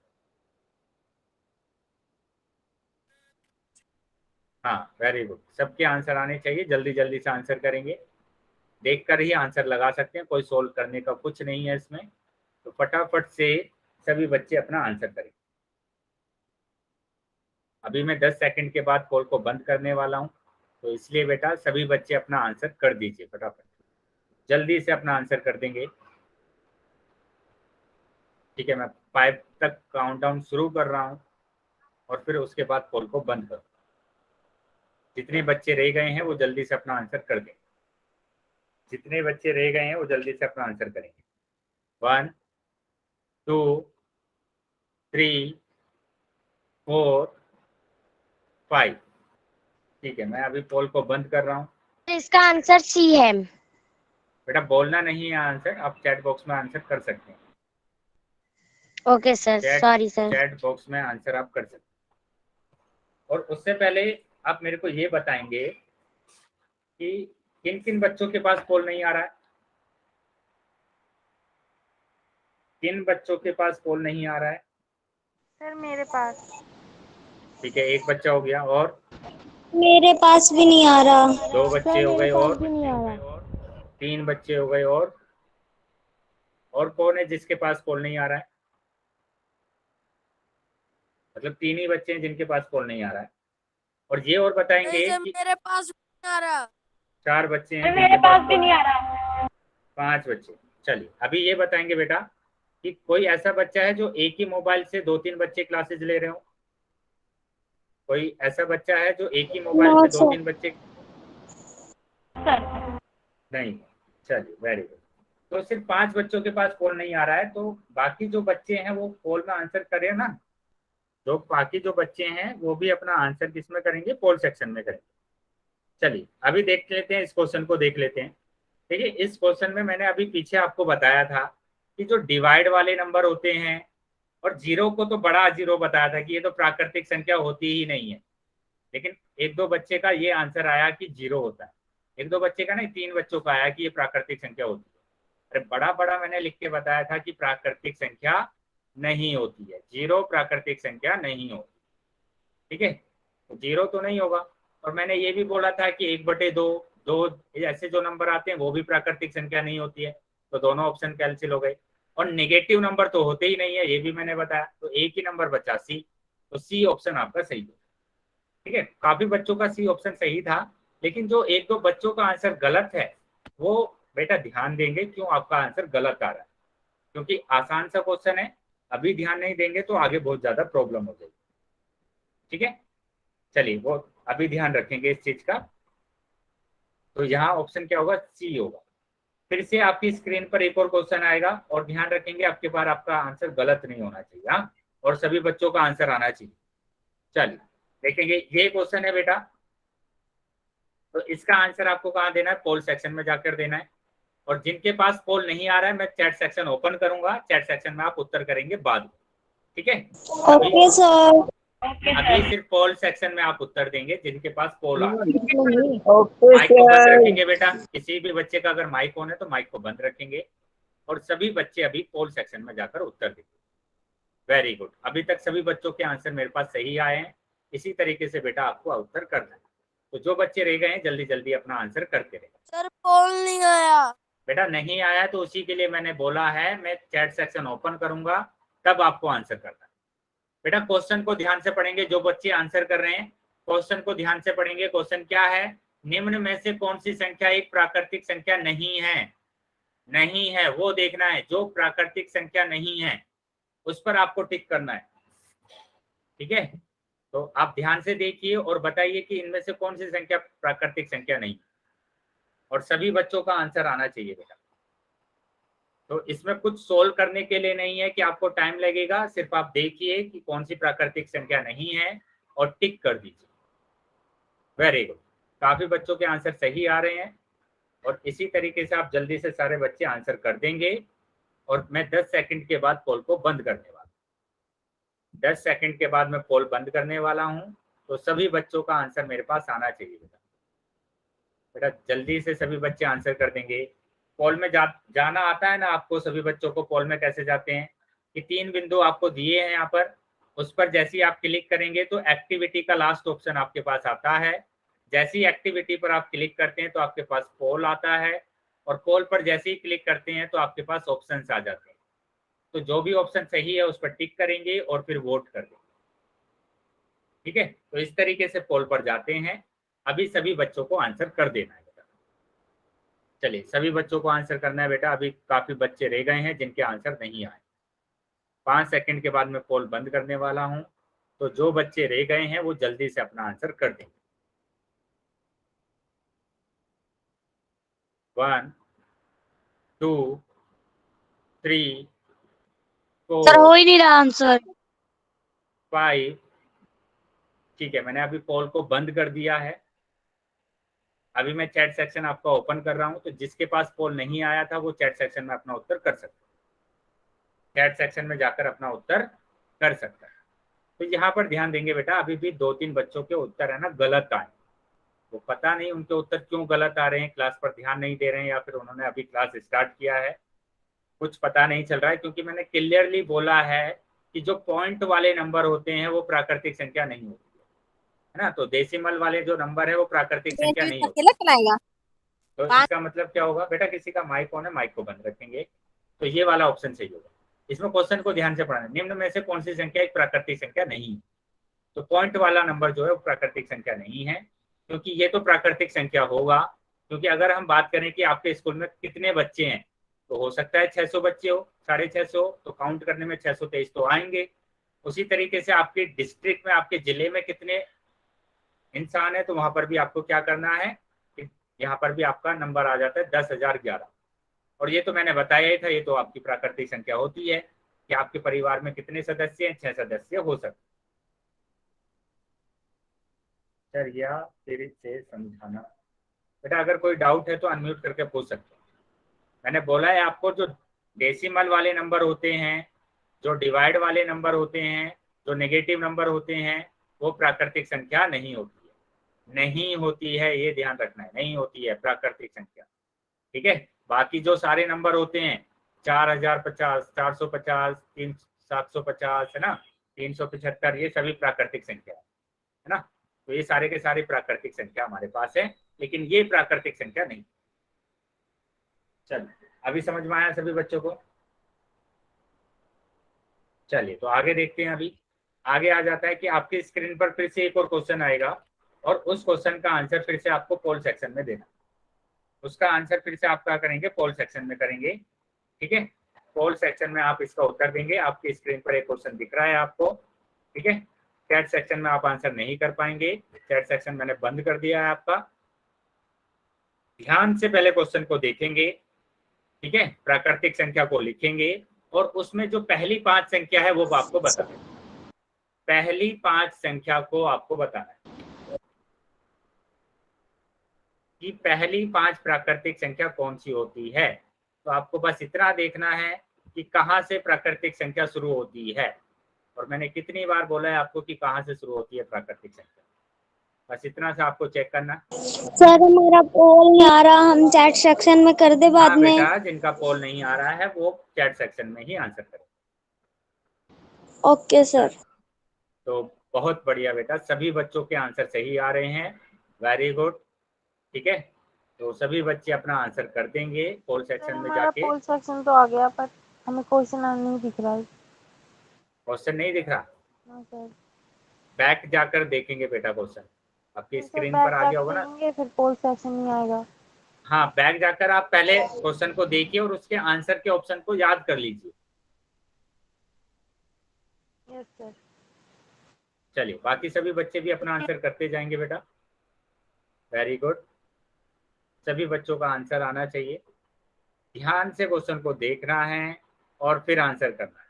हाँ वेरी गुड, सबके आंसर आने चाहिए, जल्दी जल्दी से आंसर करेंगे। देखकर ही आंसर लगा सकते हैं, कोई सोल्व करने का कुछ नहीं है इसमें। तो फटाफट से सभी बच्चे अपना आंसर करें। अभी मैं 10 सेकंड के बाद पोल को बंद करने वाला हूं, तो इसलिए बेटा सभी बच्चे अपना आंसर कर दीजिए, फटाफट जल्दी से अपना आंसर कर देंगे, ठीक है। मैं 5 तक काउंटडाउन शुरू कर रहा हूं और फिर उसके बाद पोल को बंद करूँ। जितने बच्चे रह गए हैं वो जल्दी से अपना आंसर कर दें। जितने बच्चे रह गए हैं वो जल्दी से अपना आंसर करेंगे। 1 2 3 4 5, ठीक है। मैं अभी पोल को बंद कर रहा हूँ। इसका आंसर सी है। बेटा बोलना नहीं है आंसर, आप चैट बॉक्स में आंसर कर सकते हैं। Okay sir, sorry sir. Chat box में आंसर आप कर सकते हैं। और उससे पहले आप मेरे को ये बताएंगे कि किन किन बच्चों के पास पोल नहीं आ रहा है। किन बच्चों के पास पोल नहीं आ रहा है? सर मेरे पास। ठीक है, एक बच्चा हो गया, और मेरे पास भी नहीं आ रहा। 2 बच्चे हो गए, और नहीं आ रहा। 3 बच्चे हो गए, और कौन है जिसके पास पोल नहीं आ रहा है? मतलब 3 ही बच्चे हैं जिनके पास पोल नहीं आ रहा है। और ये और बताएंगे कि मेरे पास नहीं आ रहा। 4 बच्चे हैं मेरे पास भी नहीं आ रहा। 5 बच्चे। चलिए अभी ये बताएंगे बेटा कि कोई ऐसा बच्चा है जो एक ही मोबाइल से 2-3 बच्चे क्लासेस ले रहे हो? कोई ऐसा बच्चा है जो एक ही मोबाइल से 2-3 बच्चे? नहीं। चलिए वेरी गुड। तो सिर्फ 5 बच्चों के पास पोल नहीं आ रहा है, तो बाकी जो बच्चे हैं वो पोल में आंसर करें ना। जो बाकी जो बच्चे हैं वो भी अपना आंसर किस में करेंगे? पोल सेक्शन में करेंगे। चलिए अभी देख लेते हैं, इस क्वेश्चन को देख लेते हैं। देखिए इस क्वेश्चन में मैंने अभी पीछे आपको बताया था कि जो डिवाइड वाले नंबर होते हैं, और जीरो को तो बड़ा जीरो बताया था कि ये तो प्राकृतिक संख्या होती ही नहीं है, लेकिन एक दो बच्चे का ये आंसर आया कि जीरो होता है, एक दो बच्चे का नहीं, 3 बच्चों का आया कि ये प्राकृतिक संख्या होती है। अरे बड़ा बड़ा मैंने लिख के बताया था कि प्राकृतिक संख्या नहीं होती है, जीरो प्राकृतिक संख्या नहीं होती। ठीक है, तो जीरो तो नहीं होगा। और मैंने ये भी बोला था कि 1/2, 2 ऐसे जो नंबर आते हैं वो भी प्राकृतिक संख्या नहीं होती है, तो दोनों ऑप्शन कैंसिल हो गए। और नेगेटिव नंबर तो होते ही नहीं है, ये भी मैंने बताया। तो एक ही नंबर बचा सी, तो सी ऑप्शन आपका सही है। ठीक है, काफी बच्चों का सी ऑप्शन सही था, लेकिन जो एक दो बच्चों का आंसर गलत है वो बेटा ध्यान देंगे क्यों आपका आंसर गलत आ रहा है, क्योंकि आसान सा क्वेश्चन है, अभी ध्यान नहीं देंगे तो आगे बहुत ज्यादा प्रॉब्लम हो जाएगी। ठीक है, चलिए वो अभी ध्यान रखेंगे इस चीज का। तो यहाँ ऑप्शन क्या होगा, सी होगा। फिर से आपकी स्क्रीन पर एक और क्वेश्चन आएगा, और ध्यान रखेंगे आपके बार आपका आंसर गलत नहीं होना चाहिए, हाँ, और सभी बच्चों का आंसर आना चाहिए। चलिए देखेंगे, ये क्वेश्चन है बेटा, तो इसका आंसर आपको कहाँ देना है, पोल सेक्शन में जाकर देना है। और जिनके पास पोल नहीं आ रहा है, मैं चैट सेक्शन ओपन करूंगा, चैट सेक्शन में आप उत्तर करेंगे बाद में। ठीक है, ओके सर। अभी सिर्फ पोल सेक्शन में आप उत्तर देंगे जिनके पास पोल आ रहा है। ओके माइक को बंद सर। रखेंगे बेटा, किसी भी बच्चे का अगर माइक ऑन है तो माइक को बंद रखेंगे, और सभी बच्चे अभी पोल सेक्शन में जाकर उत्तर देंगे। वेरी गुड, अभी तक सभी बच्चों के आंसर मेरे पास सही आए हैं। इसी तरीके से बेटा आपको उत्तर करना है। तो जो बच्चे रह गए हैं जल्दी जल्दी अपना आंसर करते रहे। सर पोल नहीं आया। बेटा नहीं आया तो उसी के लिए मैंने बोला है, मैं चैट सेक्शन ओपन करूंगा तब आपको आंसर करना है। बेटा क्वेश्चन को ध्यान से पढ़ेंगे, जो बच्चे आंसर कर रहे हैं क्वेश्चन को ध्यान से पढ़ेंगे। क्वेश्चन क्या है, निम्न में से कौन सी संख्या एक प्राकृतिक संख्या नहीं है, नहीं है वो देखना है। जो प्राकृतिक संख्या नहीं है उस पर आपको टिक करना है। ठीक है, तो आप ध्यान से देखिए और बताइए कि इनमें से कौन सी संख्या प्राकृतिक संख्या नहीं, और सभी बच्चों का आंसर आना चाहिए बेटा। तो इसमें कुछ सोल्व करने के लिए नहीं है कि आपको टाइम लगेगा, सिर्फ आप देखिए कि कौन सी प्राकृतिक संख्या नहीं है और टिक कर दीजिए। वेरी गुड, काफी बच्चों के आंसर सही आ रहे हैं, और इसी तरीके से आप जल्दी से सारे बच्चे आंसर कर देंगे। और मैं 10 सेकंड के बाद पोल को बंद करने वाला हूँ। 10 सेकंड के बाद मैं पोल बंद करने वाला हूँ, तो सभी बच्चों का आंसर मेरे पास आना चाहिए बेटा। बेटा जल्दी से सभी बच्चे आंसर कर देंगे। पोल में जाना आता है ना आपको, सभी बच्चों को पोल में कैसे जाते हैं, कि 3 बिंदु आपको दिए हैं यहाँ पर, उस पर जैसे ही आप क्लिक करेंगे तो एक्टिविटी का लास्ट ऑप्शन आपके पास आता है। जैसी एक्टिविटी पर आप क्लिक करते हैं तो आपके पास पोल आता है, और पोल पर जैसे ही क्लिक करते हैं तो आपके पास ऑप्शंस आ जाते हैं। तो जो भी ऑप्शन सही है उस पर टिक करेंगे और फिर वोट कर देंगे। ठीक है, तो इस तरीके से पोल पर जाते हैं। अभी सभी बच्चों को आंसर कर देना है बेटा। चलिए सभी बच्चों को आंसर करना है बेटा, अभी काफी बच्चे रह गए हैं जिनके आंसर नहीं आए। 5 सेकंड के बाद मैं पोल बंद करने वाला हूं, तो जो बच्चे रह गए हैं वो जल्दी से अपना आंसर कर देंगे। 1 2 3 सर 4 हो ही नहीं रहा आंसर। 5। ठीक है, मैंने अभी पोल को बंद कर दिया है। अभी मैं चैट सेक्शन आपका ओपन कर रहा हूं, तो जिसके पास पोल नहीं आया था वो चैट सेक्शन में अपना उत्तर कर सकता है, चैट सेक्शन में जाकर अपना उत्तर कर सकता है। तो यहाँ पर ध्यान देंगे बेटा, अभी भी 2-3 बच्चों के उत्तर है ना गलत आए। वो पता नहीं उनके उत्तर क्यों गलत आ रहे हैं, क्लास पर ध्यान नहीं दे रहे हैं, या फिर उन्होंने अभी क्लास स्टार्ट किया है, कुछ पता नहीं चल रहा है। क्योंकि मैंने क्लियरली बोला है कि जो पॉइंट वाले नंबर होते हैं वो प्राकृतिक संख्या नहीं होती है ना। तो डेसिमल वाले जो नंबर है वो प्राकृतिक संख्या नहीं होती। तो इसका मतलब क्या होगा बेटा, किसी का माइक ऑन है माइक को बंद रखेंगे, तो ये वाला ऑप्शन सही होगा। इसमें क्वेश्चन को ध्यान से पढ़ना, निम्न में से कौन सी संख्या एक प्राकृतिक संख्या नहीं है। तो पॉइंट वाला नंबर जो है वो प्राकृतिक संख्या नहीं है, क्योंकि ये तो प्राकृतिक संख्या होगा। क्योंकि अगर हम बात करें कि आपके स्कूल में कितने बच्चे हैं, तो हो सकता है 600 बच्चे हो, 650, तो काउंट करने में 623 तो आएंगे। उसी तरीके से आपके डिस्ट्रिक्ट में, आपके जिले में कितने इंसान है, तो वहां पर भी आपको क्या करना है, यहाँ पर भी आपका नंबर आ जाता है 10,011। और ये तो मैंने बताया ही था, ये तो आपकी प्राकृतिक संख्या होती है कि आपके परिवार में कितने सदस्य हैं, 6 सदस्य हो सकते। दिनचर्या फिर से समझाना। बेटा अगर कोई डाउट है तो अनम्यूट करके पूछ सकते हो। मैंने बोला है आपको, जो डेसिमल वाले नंबर होते हैं, जो डिवाइड वाले नंबर होते हैं, जो नेगेटिव नंबर होते हैं, वो प्राकृतिक संख्या नहीं होती है। नहीं होती है, ये ध्यान रखना है, नहीं होती है प्राकृतिक संख्या। ठीक है, बाकी जो सारे नंबर होते हैं 4050, 450, 750 है ना, 375, ये सभी प्राकृतिक संख्या है ना। तो ये सारे के सारे प्राकृतिक संख्या हमारे पास है, लेकिन ये प्राकृतिक संख्या नहीं। चलिए, अभी समझ में आया सभी बच्चों को? चलिए तो आगे देखते हैं। अभी आगे आ जाता है कि आपकी स्क्रीन पर फिर से एक और क्वेश्चन आएगा, और उस क्वेश्चन का आंसर फिर से आपको पोल सेक्शन में देना। उसका आंसर फिर से आप क्या करेंगे, पोल सेक्शन में करेंगे। ठीक है, पोल सेक्शन में आप इसका उत्तर देंगे। आपकी स्क्रीन पर एक क्वेश्चन दिख रहा है आपको। ठीक है, चैट सेक्शन में आप आंसर नहीं कर पाएंगे, चैट सेक्शन मैंने बंद कर दिया है आपका। ध्यान से पहले क्वेश्चन को देखेंगे। ठीक है, प्राकृतिक संख्या को लिखेंगे, और उसमें जो पहली 5 संख्या है वो आपको बताना है। पहली 5 संख्या को आपको बताना है कि पहली 5 प्राकृतिक संख्या कौन सी होती है। तो आपको बस इतना देखना है कि कहाँ से प्राकृतिक संख्या शुरू होती है, और मैंने कितनी बार बोला है आपको कि कहाँ से शुरू होती है प्राकृतिक संख्या। बस इतना सा आपको चेक करना। सर हमारा पोल नहीं आ रहा, हम चैट सेक्शन में कर दे बाद हाँ में। बेटा, जिनका पोल नहीं आ रहा है वो चैट सेक्शन में ही आंसर करें। Okay sir. तो बहुत बढ़िया बेटा, सभी बच्चों के आंसर सही आ रहे हैं, वेरी गुड। ठीक है, तो सभी बच्चे अपना आंसर कर देंगे पोल सेक्शन में हमारा जाके। पोल सेक्शन तो आ गया, पर हमें क्वेश्चन नहीं दिख रहा है। क्वेश्चन नहीं दिख रहा? हाँ सर। बैक जाकर देखेंगे बेटा, क्वेश्चन आपकी सर, स्क्रीन बैक पर आ गया होगा ना। करेंगे, फिर पोल सेक्शन नहीं आएगा। हाँ, बैक जाकर आप पहले क्वेश्चन को देखिए और उसके आंसर के ऑप्शन को याद कर लीजिए। Yes sir. चलिए, बाकी सभी बच्चे भी अपना आंसर करते जाएंगे बेटा, वेरी गुड। सभी बच्चों का आंसर आना चाहिए। ध्यान से क्वेश्चन को देखना है और फिर आंसर करना है।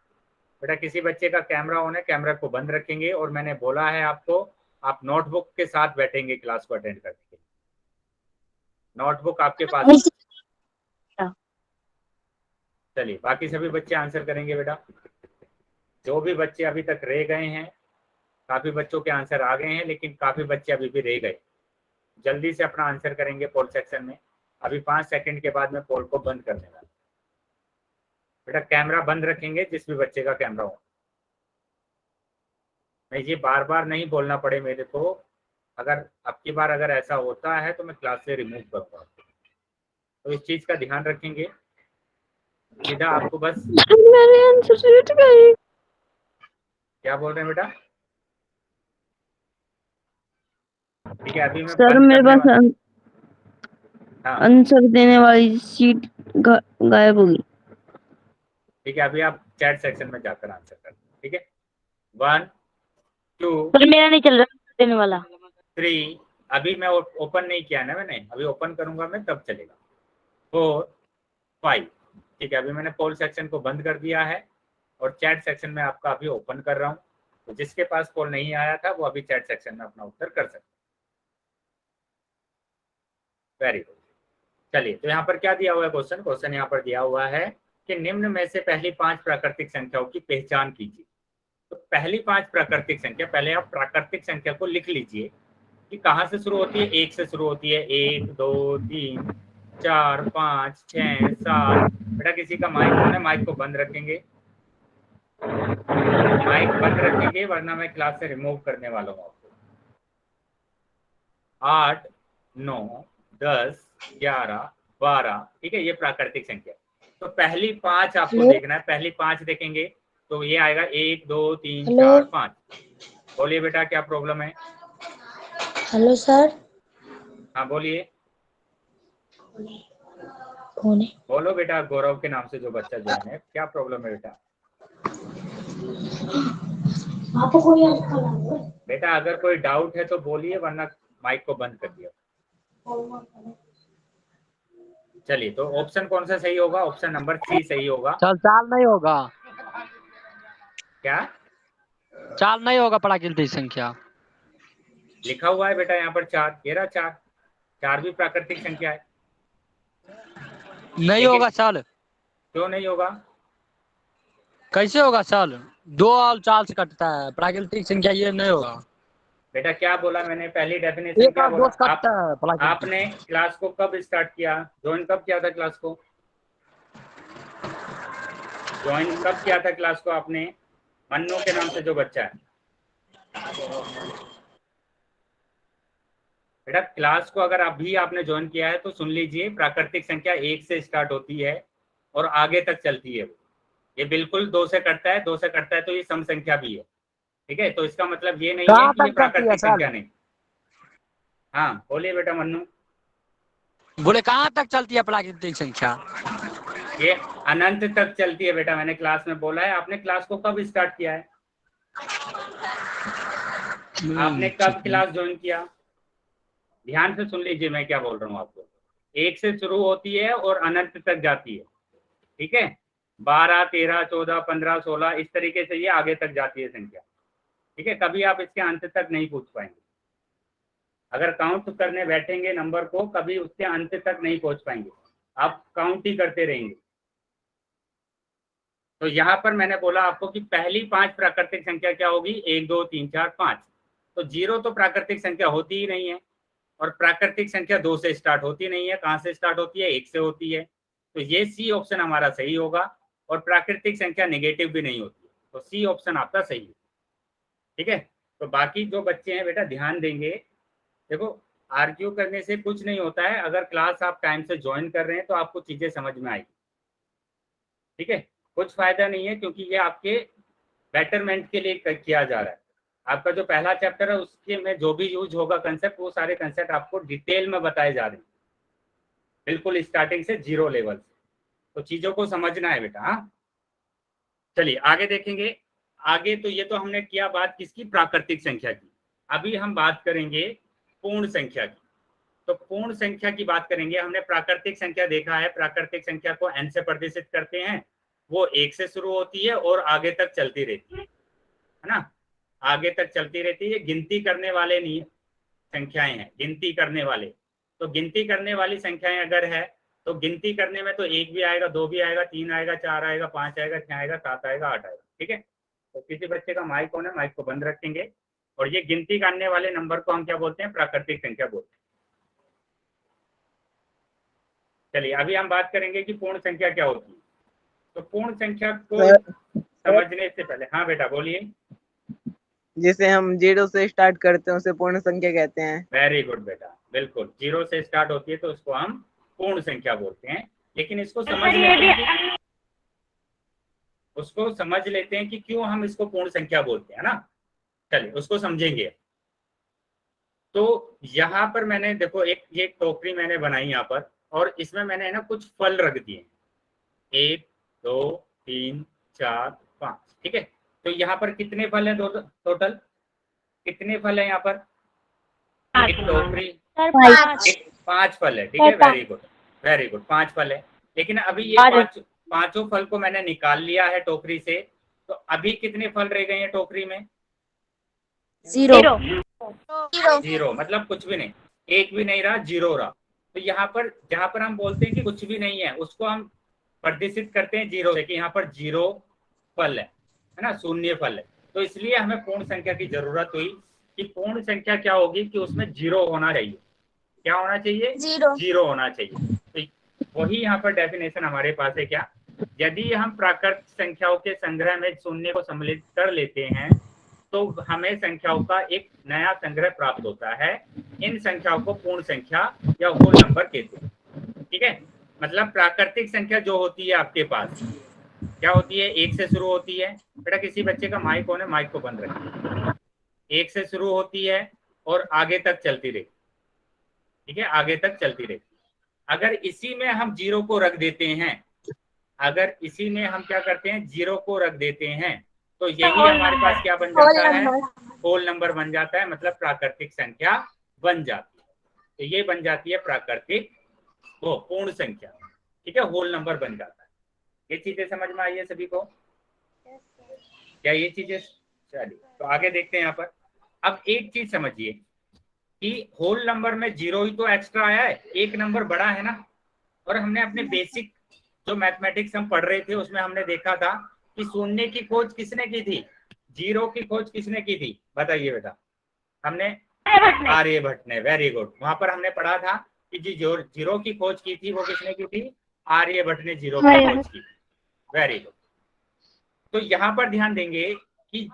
बेटा किसी बच्चे का कैमरा ऑन है, कैमरा को बंद रखेंगे, और मैंने बोला है आपको, आप नोटबुक के साथ बैठेंगे क्लास को अटेंड करने के लिए। नोटबुक आपके पास। चलिए, बाकी सभी बच्चे आंसर करेंगे बेटा। जो भी बच्चे अभी तक रह गए हैं, काफी बच्चों के आंसर आ गए हैं, लेकिन काफी बच्चे अभी भी रह गए। जल्दी से अपना आंसर करेंगे पोल सेक्शन में। अभी 5 सेकंड के बाद मैं पोल को बंद कर देगा। बेटा कैमरा बंद रखेंगे, जिस भी बच्चे का कैमरा हो। मैं ये बार बार नहीं बोलना पड़े मेरे को, अगर अब की बार अगर ऐसा होता है तो मैं क्लास से रिमूव करूंगा। तो इस चीज का ध्यान रखेंगे। सीधा आपको बस मेरे आंसर छूट गए। क्या बोल रहे हैं बेटा? ठीक है, अभी मैं सर बंद मेरे करने पास हाँ आंसर देने वाली सीट गायब होगी। ठीक है, अभी आप चैट सेक्शन में जाकर आंसर कर। ठीक है, 1 2 सर मेरा नहीं चल रहा देने वाला। 3, अभी मैं ओपन नहीं किया ना मैंने, अभी ओपन करूंगा मैं तब चलेगा। 4 5। ठीक है, अभी मैंने पोल सेक्शन को बंद कर दिया है और चैट सेक्शन में आपका अभी ओपन कर रहा हूँ। तो जिसके पास पोल नहीं आया था वो अभी चैट सेक्शन में अपना उत्तर कर सकते। Very good. चलिए, तो यहाँ पर क्या दिया हुआ है क्वेश्चन? क्वेश्चन यहाँ पर दिया हुआ है कि निम्न में से पहली 5 प्राकृतिक संख्याओं की पहचान कीजिए। तो पहली 5 प्राकृतिक संख्या, पहले आप प्राकृतिक संख्या को लिख लीजिए कि कहाँ से शुरू होती है। 1 से शुरू होती है, 1 2 3 4 5 6 7। बेटा किसी का माइक ऑन है, माइक को बंद रखेंगे, माइक बंद रखेंगे, वरना मैं क्लास से रिमूव करने वाला हूँ आपको। 8 9 10 11 12। ठीक है, ये प्राकृतिक संख्या। तो पहली 5 आपको देखना है, पहली 5 देखेंगे तो ये आएगा 1 2 3 4 5। बोलिए बेटा, क्या प्रॉब्लम है? Hello sir. हाँ बोलिए, कौन है? बोलो बेटा। गौरव के नाम से जो बच्चा ज्वाइन है, क्या प्रॉब्लम है बेटा? आपको कोई बेटा अगर कोई डाउट है तो बोलिए, वरना माइक को बंद कर दिया। चलिए, तो ऑप्शन कौन सा सही होगा? ऑप्शन नंबर 3 सही होगा। चाल नहीं होगा, क्या चाल नहीं होगा प्राकृतिक संख्या। लिखा हुआ है बेटा यहाँ पर 4, ये रहा 4, 4 भी प्राकृतिक संख्या है। नहीं होगा सर, क्यों नहीं होगा? कैसे होगा सर? 2 और 4 से कटता है, प्राकृतिक संख्या ये नहीं होगा। बेटा क्या बोला मैंने, पहली डेफिनेशन एक क्या और 2 बोला? से कटता है प्राकृतिक। आपने क्लास को कब स्टार्ट किया, ज्वाइन कब किया था क्लास को? ज्वाइन कब किया था क्लास को आपने? मन्नू के नाम से जो बच्चा है बेटा, क्लास को अगर अभी आपने ज्वाइन किया है तो सुन लीजिए, प्राकृतिक संख्या 1 से स्टार्ट होती है और आगे तक चलती है। ये बिल्कुल 2 से कटता है, 2 से कटता है तो ये सम संख्या भी है, ठीक है। तो इसका मतलब ये नहीं है कि ये प्राकृतिक संख्या नहीं। हाँ बोलिए बेटा मन्नू। बोले कहाँ तक चलती है प्राकृतिक संख्या? ये अनंत तक चलती है बेटा, मैंने क्लास में बोला है। आपने क्लास को कब स्टार्ट किया है? आपने कब क्लास ज्वाइन किया? ध्यान से सुन लीजिए मैं क्या बोल रहा हूँ आपको। 1 से शुरू होती है और अनंत तक जाती है, ठीक है। 12, 13, 14, 15, 16 इस तरीके से ये आगे तक जाती है संख्या, ठीक है। कभी आप इसके अंत तक नहीं पूछ पाएंगे। अगर काउंट करने बैठेंगे नंबर को, कभी उसके अंत तक नहीं पहुंच पाएंगे, आप काउंट ही करते रहेंगे। तो यहाँ पर मैंने बोला आपको कि पहली 5 प्राकृतिक संख्या क्या होगी? 1, 2, 3, 4, 5। तो 0 तो प्राकृतिक संख्या होती ही नहीं है, और प्राकृतिक संख्या 2 से स्टार्ट होती नहीं है। कहाँ से स्टार्ट होती है? 1 से होती है। तो ये सी ऑप्शन हमारा सही होगा। और प्राकृतिक संख्या नेगेटिव भी नहीं होती है, तो सी ऑप्शन आपका सही है, ठीक है। तो बाकी जो बच्चे हैं बेटा ध्यान देंगे। देखो आर्ग्यू करने से कुछ नहीं होता है, अगर क्लास आप टाइम से ज्वाइन कर रहे हैं तो आपको चीजें समझ में आएगी, ठीक है। कुछ फायदा नहीं है, क्योंकि ये आपके बेटरमेंट के लिए किया जा रहा है। आपका जो पहला चैप्टर है उसके में जो भी यूज होगा कंसेप्ट, वो सारे कंसेप्ट आपको डिटेल में बताए जा रहे हैं, बिल्कुल स्टार्टिंग से 0 लेवल से। तो चीजों को समझना है बेटा। हाँ चलिए आगे देखेंगे। आगे तो ये तो हमने किया बात किसकी? प्राकृतिक संख्या की। अभी हम बात करेंगे पूर्ण संख्या की। तो पूर्ण संख्या की बात करेंगे। हमने प्राकृतिक संख्या देखा है, प्राकृतिक संख्या को n से प्रदर्शित करते हैं। वो 1 से शुरू होती है और आगे तक चलती रहती है ना, आगे तक चलती रहती है। गिनती करने वाले नहीं संख्याएं हैं, गिनती करने वाले। तो गिनती करने वाली संख्याएं अगर है तो गिनती करने में तो 1 भी आएगा, 2 भी आएगा, 3 आएगा, 4 आएगा, 5 आएगा, 6 आएगा, 7 आएगा, 8 आएगा, ठीक है। तो किसी बच्चे का माइक ऑन है, माइक को बंद रखेंगे। और ये गिनती करने वाले नंबर को हम क्या बोलते हैं? प्राकृतिक संख्या बोलते हैं। चलिए अभी हम बात करेंगे कि पूर्ण संख्या क्या होती है। तो पूर्ण संख्या को समझने से पहले, हाँ बेटा बोलिए। जिसे हम 0 से स्टार्ट करते हैं उसे पूर्ण संख्या कहते हैं। वेरी गुड बेटा, बिल्कुल। 0 से स्टार्ट होती है तो उसको हम पूर्ण संख्या बोलते हैं। लेकिन इसको समझ लेते हैं कि क्यों हम इसको पूर्ण संख्या बोलते हैं ना। चलिए उसको समझेंगे। तो यहाँ पर मैंने देखो ये टोकरी मैंने बनाई यहाँ पर, और इसमें मैंने है ना कुछ फल रख दिए, 1, 2, 3, 4, 5, ठीक है। तो यहाँ पर कितने फल है टोटल? कितने फल है यहाँ पर? एक टोकरी 5 फल है, ठीक है। वेरी गुड, वेरी गुड, 5 फल है। लेकिन अभी ये पांचों फल को मैंने निकाल लिया है टोकरी से। तो अभी कितने फल रह गए हैं टोकरी में? 0 मतलब कुछ भी नहीं, 1 भी नहीं रहा, 0 रहा। तो यहाँ पर जहां पर हम बोलते हैं कि कुछ भी नहीं है, उसको हम प्रदर्शित करते हैं 0 से, कि यहाँ पर 0 फल है ना, शून्य फल है। तो इसलिए हमें पूर्ण संख्या की जरूरत हुई कि पूर्ण संख्या क्या होगी कि उसमें 0 होना चाहिए। क्या होना चाहिए? 0 होना चाहिए। तो वही यहाँ पर डेफिनेशन हमारे पास है। क्या? यदि हम प्राकृतिक संख्याओं के संग्रह में शून्य को सम्मिलित कर लेते हैं तो हमें संख्याओं का एक नया संग्रह प्राप्त होता है। इन संख्याओं को पूर्ण संख्या या होल नंबर कहते हैं, ठीक है। मतलब प्राकृतिक संख्या जो होती है आपके पास क्या होती है? 1 से शुरू होती है। बेटा किसी बच्चे का माइक ऑन है, माइक को बंद रखिए। 1 से शुरू होती है और आगे तक चलती रहती, ठीक है, आगे तक चलती रहती। अगर इसी में हम 0 को रख देते हैं, अगर इसी में हम क्या करते हैं? 0 को रख देते हैं, तो यही हमारे पास क्या बन जाता है? होल नंबर बन जाता है, मतलब प्राकृतिक संख्या बन जाती है। तो ये बन जाती है प्राकृतिक पूर्ण संख्या, ठीक है, होल नंबर बन जाता है। ये चीजें समझ में आई है सभी को? क्या ये चीजें? चलिए तो आगे देखते हैं यहाँ पर। अब एक चीज समझिए, कि होल नंबर में 0 ही तो एक्स्ट्रा आया है, एक नंबर बड़ा है ना। और हमने अपने बेसिक जो मैथमेटिक्स हम पढ़ रहे थे उसमें हमने देखा था कि शून्य की खोज किसने की थी, 0 की खोज किसने की थी, बताइए बेटा। हमने आर्यभट्ट ने, वेरी गुड। वहां पर हमने पढ़ा था कि जो 0 की खोज की थी वो किसने की थी, आर्यभट्ट ने 0 की खोज की, वेरी गुड। तो यहाँ पर ध्यान देंगे कि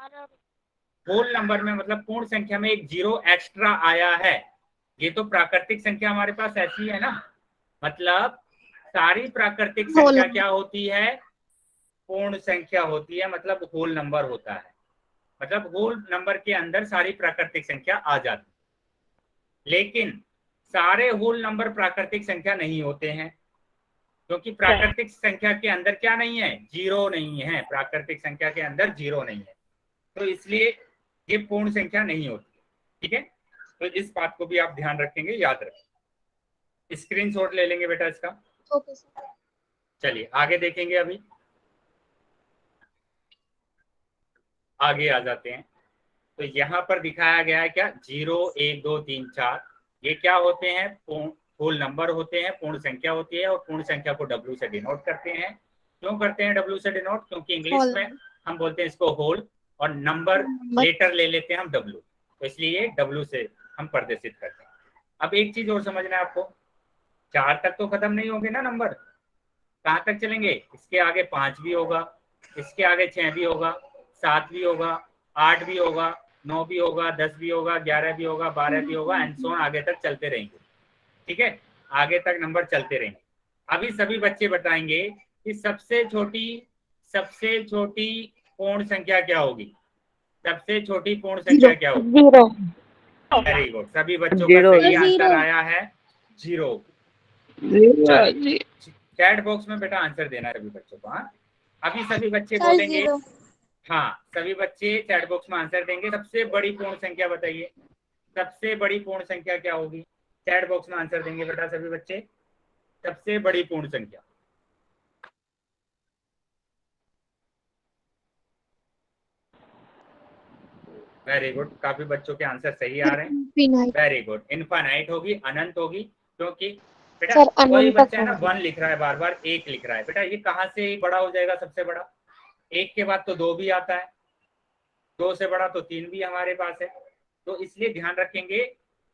होल नंबर में मतलब पूर्ण संख्या में एक 0 एक्स्ट्रा आया है। ये तो प्राकृतिक संख्या हमारे पास ऐसी है ना, मतलब सारी प्राकृतिक संख्या क्या होती है, पूर्ण संख्या होती है, मतलब होल नंबर होता है। मतलब होल नंबर के अंदर सारी प्राकृतिक संख्या आ जाती है। लेकिन सारे होल नंबर प्राकृतिक संख्या नहीं होते हैं, क्योंकि प्राकृतिक संख्या के अंदर क्या नहीं है, 0 नहीं है। प्राकृतिक संख्या के अंदर 0 नहीं है, तो इसलिए ये पूर्ण संख्या नहीं होती। ठीक है, तो इस बात को भी आप ध्यान रखेंगे, याद रखें। स्क्रीनशॉट ले लेंगे बेटा इसका। चलिए आगे देखेंगे। अभी आगे आ जाते हैं। तो यहाँ पर दिखाया गया है क्या, 0 1 2 3 4 ये क्या होते हैं, होल नंबर होते हैं, पूर्ण संख्या होती है। और पूर्ण संख्या को W से डिनोट करते हैं। क्यों करते हैं W से डिनोट, क्योंकि इंग्लिश में हम बोलते हैं इसको होल, और नंबर लेटर ले लेते हैं हम W, तो इसलिए W से हम प्रदर्शित करते हैं। अब एक चीज और समझना है आपको, 4 तक तो खत्म नहीं होंगे ना नंबर, कहाँ तक चलेंगे, इसके आगे 5 भी होगा, इसके आगे 6 भी होगा, 7 भी होगा, 8 भी होगा, 9 भी होगा, 10 भी होगा, 11 भी होगा, 12 भी होगा, एंड सो ऑन आगे तक चलते रहेंगे। ठीक है, आगे तक नंबर चलते रहेंगे। अभी सभी बच्चे बताएंगे कि सबसे छोटी पूर्ण संख्या क्या होगी, सबसे छोटी पूर्ण संख्या क्या होगी। वेरी गुड, सभी बच्चों का सही आंसर आया है 0। चैट बॉक्स में बेटा आंसर देना है सभी बच्चों को। हाँ, अभी सभी बच्चे बोलेंगे, हाँ सभी बच्चे चैट बॉक्स में आंसर देंगे। सबसे बड़ी पूर्ण संख्या बताइए, सबसे बड़ी पूर्ण संख्या क्या होगी, चैट बॉक्स में आंसर देंगे बेटा सभी बच्चे। सबसे बड़ी पूर्ण संख्या, वेरी गुड, काफी बच्चों के आंसर सही आ रहे हैं। वेरी गुड, इनफाइनाइट होगी, अनंत होगी। क्योंकि बेटा कोई बच्चा है ना 1 लिख रहा है, बार बार 1 लिख रहा है, बेटा ये कहाँ से बड़ा हो जाएगा सबसे बड़ा, 1 के बाद तो 2 भी आता है, 2 से बड़ा तो 3 भी हमारे पास है। तो इसलिए ध्यान रखेंगे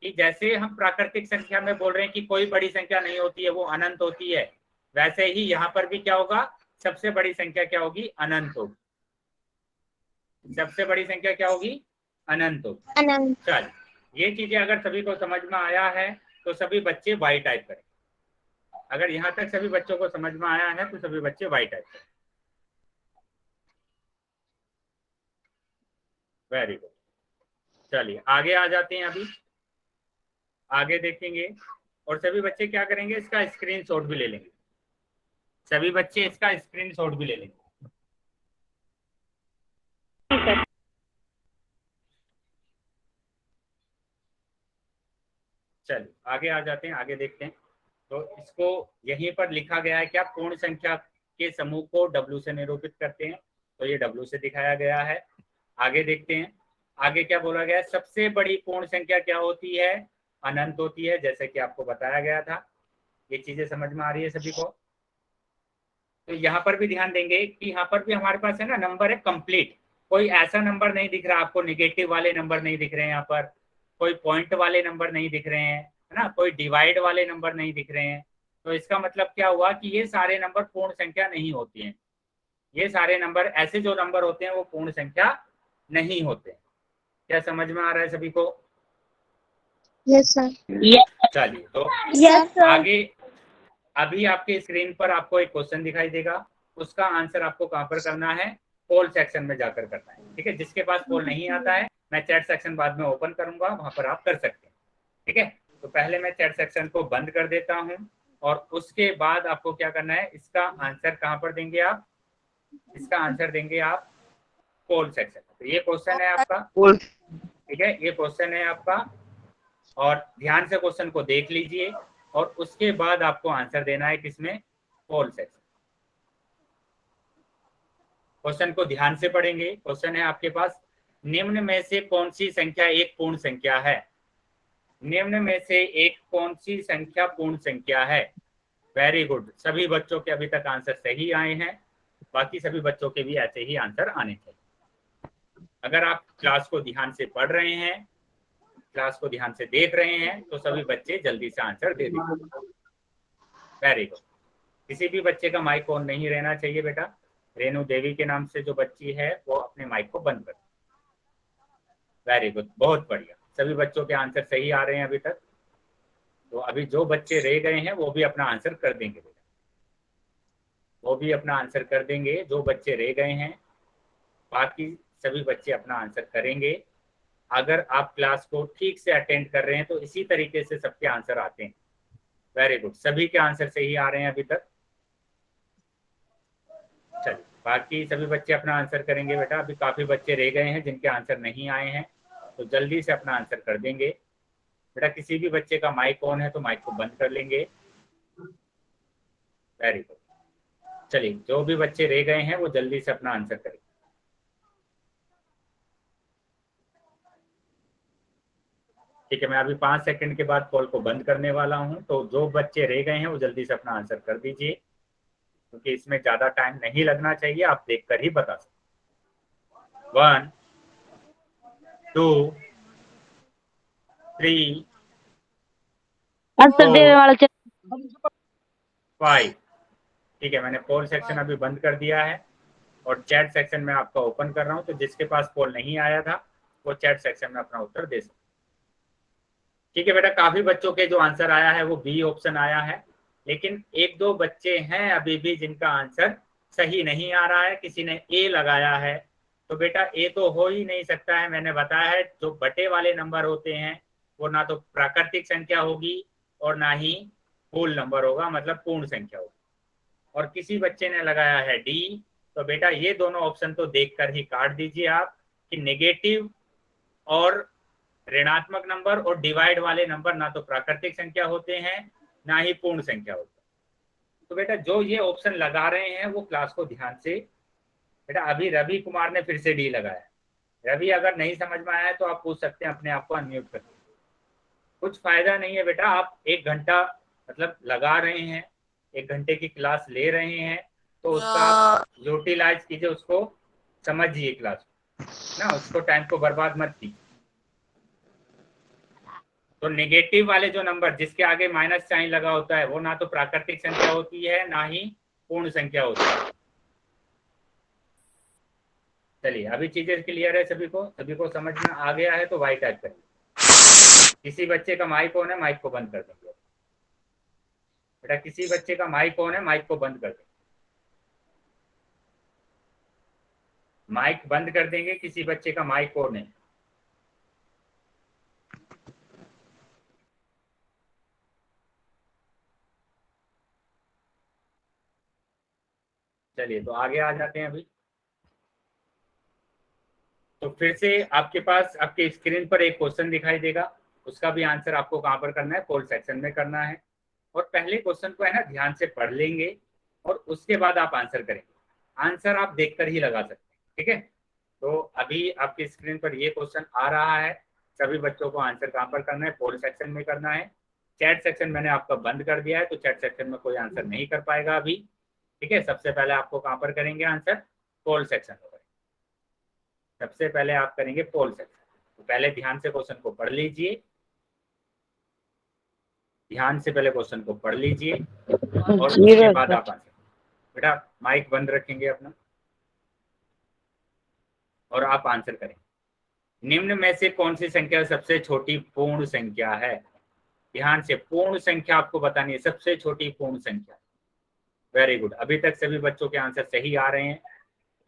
कि जैसे हम प्राकृतिक संख्या में बोल रहे हैं कि कोई बड़ी संख्या नहीं होती है, वो अनंत होती है, वैसे ही यहाँ पर भी क्या होगा, सबसे बड़ी संख्या क्या होगी, अनंत होगी। सबसे बड़ी संख्या क्या होगी, अनंत होगी। चल, ये चीजें अगर सभी को समझ में आया है तो सभी बच्चे वाई टाइप करें। अगर यहाँ तक सभी बच्चों को समझ में आया है तो सभी बच्चे वाई टाइप करें। वेरी गुड, चलिए आगे आ जाते हैं। अभी आगे देखेंगे और सभी बच्चे क्या करेंगे, इसका स्क्रीनशॉट भी ले लेंगे। सभी बच्चे इसका स्क्रीनशॉट भी ले लेंगे। चलिए आगे आ जाते हैं, आगे देखते हैं। तो इसको यहीं पर लिखा गया है क्या, पूर्ण संख्या के समूह को W से निरूपित करते हैं, तो ये W से दिखाया गया है। आगे देखते हैं, आगे क्या बोला गया है, सबसे बड़ी पूर्ण संख्या क्या होती है, अनंत होती है, जैसे कि आपको बताया गया था। ये चीजें समझ में आ रही है सभी को। तो यहाँ पर भी ध्यान देंगे कि यहाँ पर भी हमारे पास है ना नंबर है कंप्लीट, कोई ऐसा नंबर नहीं दिख रहा आपको, निगेटिव वाले नंबर नहीं दिख रहे हैं यहाँ पर, कोई पॉइंट वाले नंबर नहीं दिख रहे हैं, है ना, कोई डिवाइड वाले नंबर नहीं दिख रहे हैं। तो इसका मतलब क्या हुआ कि ये सारे नंबर पूर्ण संख्या नहीं होती हैं। ये सारे नंबर, ऐसे जो नंबर होते हैं वो पूर्ण संख्या नहीं होते। क्या समझ में आ रहा है सभी को? Yes sir. चलिए तो यस सर। आगे अभी आपके स्क्रीन पर आपको एक क्वेश्चन दिखाई देगा, उसका आंसर आपको कहाँ पर करना है, पोल सेक्शन में जाकर करना है। ठीक है, जिसके पास पोल नहीं आता है मैं चैट सेक्शन बाद में ओपन करूंगा, वहां पर आप कर सकते हैं। ठीक है, तो पहले मैं चैट सेक्शन को बंद कर देता हूं और उसके बाद आपको क्या करना है, इसका आंसर कहाँ पर देंगे आप, इसका आंसर देंगे आप पोल सेक्शन। तो ये क्वेश्चन है आपका, ठीक है, ये क्वेश्चन है आपका, और ध्यान से क्वेश्चन को देख लीजिए और उसके बाद आपको आंसर देना है किसमें, पोल सेक्शन। क्वेश्चन को ध्यान से पढ़ेंगे। क्वेश्चन है आपके पास, निम्न में से कौन सी संख्या एक पूर्ण संख्या है। निम्न में से एक कौन सी संख्या पूर्ण संख्या है? वेरी गुड, सभी बच्चों के अभी तक आंसर सही आए हैं, बाकी सभी बच्चों के भी ऐसे ही आंसर आने चाहिए। अगर आप क्लास को ध्यान से पढ़ रहे हैं, क्लास को ध्यान से देख रहे हैं, तो सभी बच्चे जल्दी से आंसर दे देंगे। Very good. किसी भी बच्चे का माइक ऑन नहीं रहना चाहिए बेटा। रेणु देवी के नाम से जो बच्ची है वो अपने माइक को बंद कर। वेरी गुड, बहुत बढ़िया, सभी बच्चों के आंसर सही आ रहे हैं अभी तक। तो अभी जो बच्चे रह गए हैं वो भी अपना आंसर कर देंगे बेटा, वो भी अपना आंसर कर देंगे। जो बच्चे रह गए हैं बाकी सभी बच्चे अपना आंसर करेंगे। अगर आप क्लास को ठीक से अटेंड कर रहे हैं तो इसी तरीके से सबके आंसर आते हैं। वेरी गुड, सभी के आंसर सही आ रहे हैं अभी तक। चलिए, बाकी सभी बच्चे अपना आंसर करेंगे बेटा। अभी काफी बच्चे रह गए हैं जिनके आंसर नहीं आए हैं, तो जल्दी से अपना आंसर कर देंगे बेटा। किसी भी बच्चे का माइक ऑन है तो माइक को बंद कर लेंगे। Very good. चलिए, जो भी बच्चे रह गए हैं वो जल्दी से अपना आंसर करें। ठीक है, मैं अभी 5 सेकंड के बाद कॉल को बंद करने वाला हूं, तो जो बच्चे रह गए हैं वो जल्दी से अपना आंसर कर दीजिए, क्योंकि इसमें ज्यादा टाइम नहीं लगना चाहिए, आप देखकर ही बता सकते। 1 2 3 आंसर देने वाला 5। ठीक है, मैंने पोल सेक्शन अभी बंद कर दिया है और चैट सेक्शन में आपका ओपन कर रहा हूं, तो जिसके पास पोल नहीं आया था वो चैट सेक्शन में अपना उत्तर दे सकते। ठीक है बेटा, काफी बच्चों के जो आंसर आया है वो बी ऑप्शन आया है, लेकिन एक दो बच्चे हैं अभी भी जिनका आंसर सही नहीं आ रहा है। किसी ने ए लगाया है, तो बेटा ए तो हो ही नहीं सकता है। मैंने बताया है जो बटे वाले नंबर होते हैं वो ना तो प्राकृतिक संख्या होगी और ना ही होल नंबर होगा, मतलब पूर्ण संख्या होगी। और किसी बच्चे ने लगाया है डी, तो बेटा ये दोनों ऑप्शन तो देखकर ही काट दीजिए आप कि नेगेटिव और ऋणात्मक नंबर और डिवाइड वाले नंबर ना तो प्राकृतिक संख्या होते हैं ना ही पूर्ण संख्या होती है। तो बेटा जो ये ऑप्शन लगा रहे हैं वो क्लास को ध्यान से, बेटा अभी रवि कुमार ने फिर से डी लगाया। रवि, अगर नहीं समझ में आया तो आप पूछ सकते हैं, अपने आप को अनम्यूट करके। कुछ फायदा नहीं है बेटा, आप 1 घंटा मतलब लगा रहे हैं, 1 घंटे की क्लास ले रहे हैं, तो उसका यूटिलाइज कीजिए, उसको समझिए क्लास ना, उसको टाइम को बर्बाद मत कीजिए। तो नेगेटिव वाले जो नंबर जिसके आगे माइनस साइन लगा होता है वो ना तो प्राकृतिक संख्या होती है ना ही पूर्ण संख्या होती है। चलिए, अभी चीजें क्लियर है सभी को समझ में आ गया है तो वाई टाइप करिए। किसी बच्चे का माइक ऑन है, माइक को बंद कर देंगे बेटा। किसी बच्चे का माइक ऑन है, माइक को बंद कर देंगे, माइक बंद कर देंगे। किसी बच्चे का माइक ऑन है। चलिए, तो आगे आ जाते हैं अभी। तो फिर से आपके पास आपके स्क्रीन पर एक क्वेश्चन दिखाई देगा, उसका भी आंसर आपको कहाँ पर करना है, पोल सेक्शन में करना है। और पहले क्वेश्चन को है ना ध्यान से पढ़ लेंगे और उसके बाद आप आंसर करेंगे। आंसर आप देखकर ही लगा सकते हैं, ठीक है। तो अभी आपकी स्क्रीन पर ये क्वेश्चन आ रहा है, सभी बच्चों को आंसर कहाँ पर करना है, पोल सेक्शन में करना है। चैट सेक्शन मैंने आपका बंद कर दिया है, तो चैट सेक्शन में कोई आंसर नहीं कर पाएगा अभी, ठीक है। सबसे पहले आपको कहाँ पर करेंगे आंसर, पोल सेक्शन में करेंगे। सबसे पहले आप करेंगे पोल सेक्शन। तो पहले ध्यान से क्वेश्चन को पढ़ लीजिए, ध्यान से पहले क्वेश्चन को पढ़ लीजिए और उसके बाद आप आंसर। बेटा माइक बंद रखेंगे अपना और आप आंसर करेंगे। निम्न में से कौन सी संख्या सबसे छोटी पूर्ण संख्या है? ध्यान से, पूर्ण संख्या आपको बतानी है, सबसे छोटी पूर्ण संख्या। वेरी गुड, अभी तक सभी बच्चों के आंसर सही आ रहे हैं।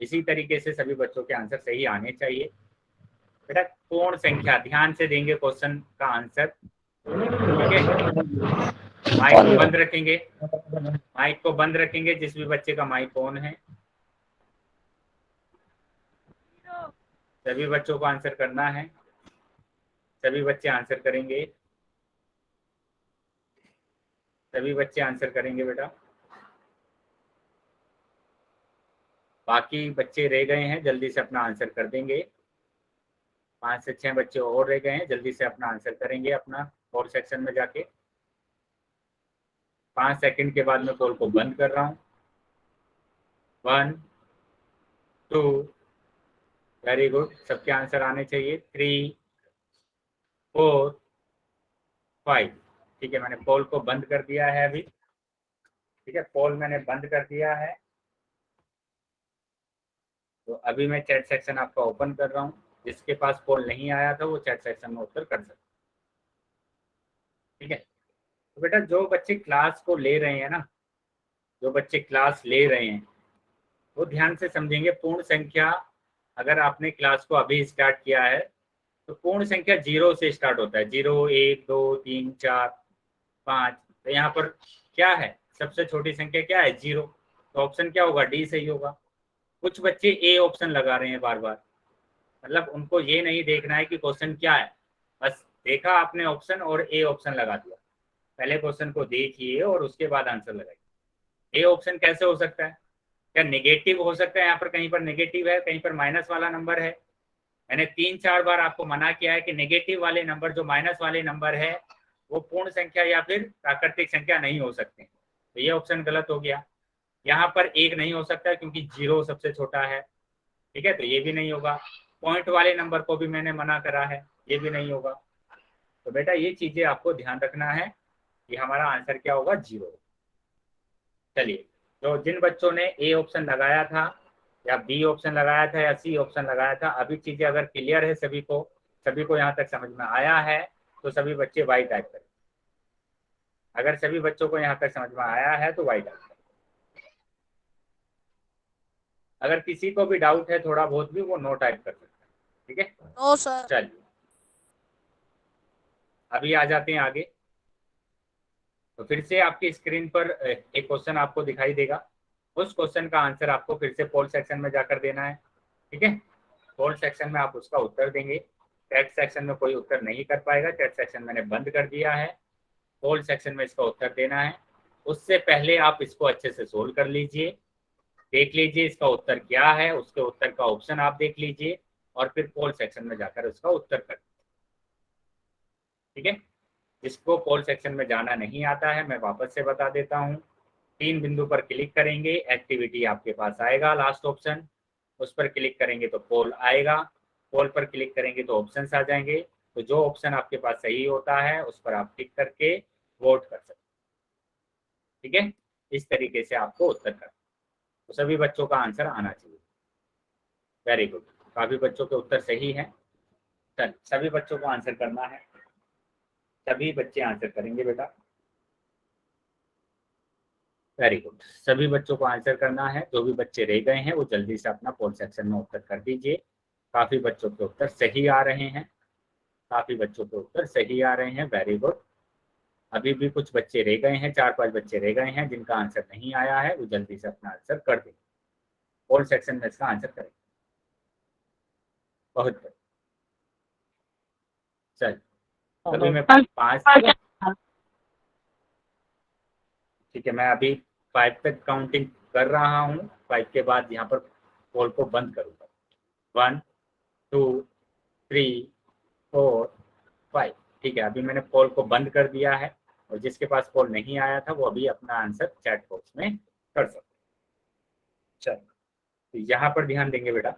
इसी तरीके से सभी बच्चों के आंसर सही आने चाहिए। बेटा पूर्ण संख्या ध्यान से देंगे क्वेश्चन का आंसर, ठीक है। माइक को बंद रखेंगे, माइक को बंद रखेंगे जिस भी बच्चे का माइक ऑन है। सभी बच्चों को आंसर करना है, सभी बच्चे आंसर करेंगे, सभी बच्चे आंसर करेंगे बेटा। बाकी बच्चे रह गए हैं, जल्दी से अपना आंसर कर देंगे। 5 से 6 बच्चे और रह गए हैं, जल्दी से अपना आंसर करेंगे अपना। पोल सेक्शन में जाके 5 सेकंड के बाद मैं पोल को बंद कर रहा हूँ। 1 2 वेरी गुड, सबके आंसर आने चाहिए। 3 4 5 ठीक है, मैंने पोल को बंद कर दिया है अभी। ठीक है, पोल मैंने बंद कर दिया है। तो अभी मैं चैट सेक्शन आपका ओपन कर रहा हूँ। जिसके पास पोल नहीं आया था वो चैट सेक्शन में उत्तर कर सकते। ठीक है, तो बेटा जो बच्चे क्लास को ले रहे हैं ना, जो बच्चे क्लास ले रहे हैं वो ध्यान से समझेंगे। पूर्ण संख्या, अगर आपने क्लास को अभी स्टार्ट किया है तो पूर्ण संख्या 0 से स्टार्ट होता है। 0 1 2 3 4 5। तो यहाँ पर क्या है, सबसे छोटी संख्या क्या है, 0। तो ऑप्शन क्या होगा, डी सही होगा। कुछ बच्चे ए ऑप्शन लगा रहे हैं बार बार, मतलब उनको ये नहीं देखना है कि क्वेश्चन क्या है, बस देखा आपने ऑप्शन और ए ऑप्शन लगा दिया। पहले क्वेश्चन को देखिए और उसके बाद आंसर लगाइए। ए ऑप्शन कैसे हो सकता है, क्या नेगेटिव हो सकता है, यहाँ पर कहीं पर नेगेटिव है, कहीं पर माइनस वाला नंबर है। मैंने 3-4 बार आपको मना किया है कि नेगेटिव वाले नंबर, जो माइनस वाले नंबर है, वो पूर्ण संख्या या फिर प्राकृतिक संख्या नहीं हो सकते। तो ये ऑप्शन गलत हो गया। यहाँ पर 1 नहीं हो सकता क्योंकि 0 सबसे छोटा है। ठीक है, तो ये भी नहीं होगा। पॉइंट वाले नंबर को भी मैंने मना करा है, ये भी नहीं होगा। तो बेटा ये चीजें आपको ध्यान रखना है कि हमारा आंसर क्या होगा, 0। चलिए, तो जिन बच्चों ने ए ऑप्शन लगाया था या बी ऑप्शन लगाया था या सी ऑप्शन लगाया था, अभी चीजें अगर क्लियर है सभी को यहाँ तक समझ में आया है तो सभी बच्चे वाई टाइप करें। अगर सभी बच्चों को यहाँ तक समझ में आया है तो वाई टाइप करें। अगर किसी को भी डाउट है थोड़ा बहुत भी, वो नो टाइप कर सकते हैं। ठीक है, नो सर। चलिए अभी आ जाते हैं आगे। तो फिर से आपकी स्क्रीन पर एक क्वेश्चन आपको दिखाई देगा। उस क्वेश्चन का आंसर आपको फिर से पोल सेक्शन में जाकर देना है। ठीक है, पोल सेक्शन में आप उसका उत्तर देंगे। चैट सेक्शन में कोई उत्तर नहीं कर पाएगा, चैट सेक्शन मैंने बंद कर दिया है। पोल सेक्शन में इसका उत्तर देना है। उससे पहले आप इसको अच्छे से सोल्व कर लीजिए, देख लीजिए इसका उत्तर क्या है, उसके उत्तर का ऑप्शन आप देख लीजिए और फिर पोल सेक्शन में जाकर उसका उत्तर कर। ठीक है, जिसको पोल सेक्शन में जाना नहीं आता है मैं वापस से बता देता हूँ। 3 बिंदु पर क्लिक करेंगे, एक्टिविटी आपके पास आएगा, लास्ट ऑप्शन, उस पर क्लिक करेंगे तो पोल आएगा। पोल पर क्लिक करेंगे तो ऑप्शंस आ जाएंगे। तो जो ऑप्शन आपके पास सही होता है उस पर आप टिक करके वोट कर सकते हैं। ठीक है, इस तरीके से आपको उत्तर करना। तो सभी बच्चों का आंसर आना चाहिए। वेरी गुड, काफी बच्चों के उत्तर सही हैं। चल, सभी बच्चों को आंसर करना है, सभी बच्चे आंसर करेंगे बेटा। वेरी गुड, सभी बच्चों को आंसर करना है। जो भी बच्चे रह गए हैं वो जल्दी से अपना पोल सेक्शन में उत्तर कर दीजिए। काफी बच्चों के उत्तर सही आ रहे हैं, काफी बच्चों के उत्तर सही आ रहे हैं। वेरी गुड, अभी भी कुछ बच्चे रह गए हैं, 4-5 बच्चे रह गए हैं जिनका आंसर नहीं आया है, वो जल्दी से अपना आंसर कर देंगे। पोल सेक्शन में इसका आंसर करेंगे। बहुत बढ़िया। चल, अभी मैं 5, ठीक है, मैं अभी 5 तक काउंटिंग कर रहा हूँ। 5 के बाद यहाँ पर पोल को बंद करूँगा। 1 2 3 4 5। ठीक है, अभी मैंने पोल को बंद कर दिया है और जिसके पास पोल नहीं आया था वो अभी अपना आंसर चैट बॉक्स में कर सकते। चलो, तो यहाँ पर ध्यान देंगे बेटा।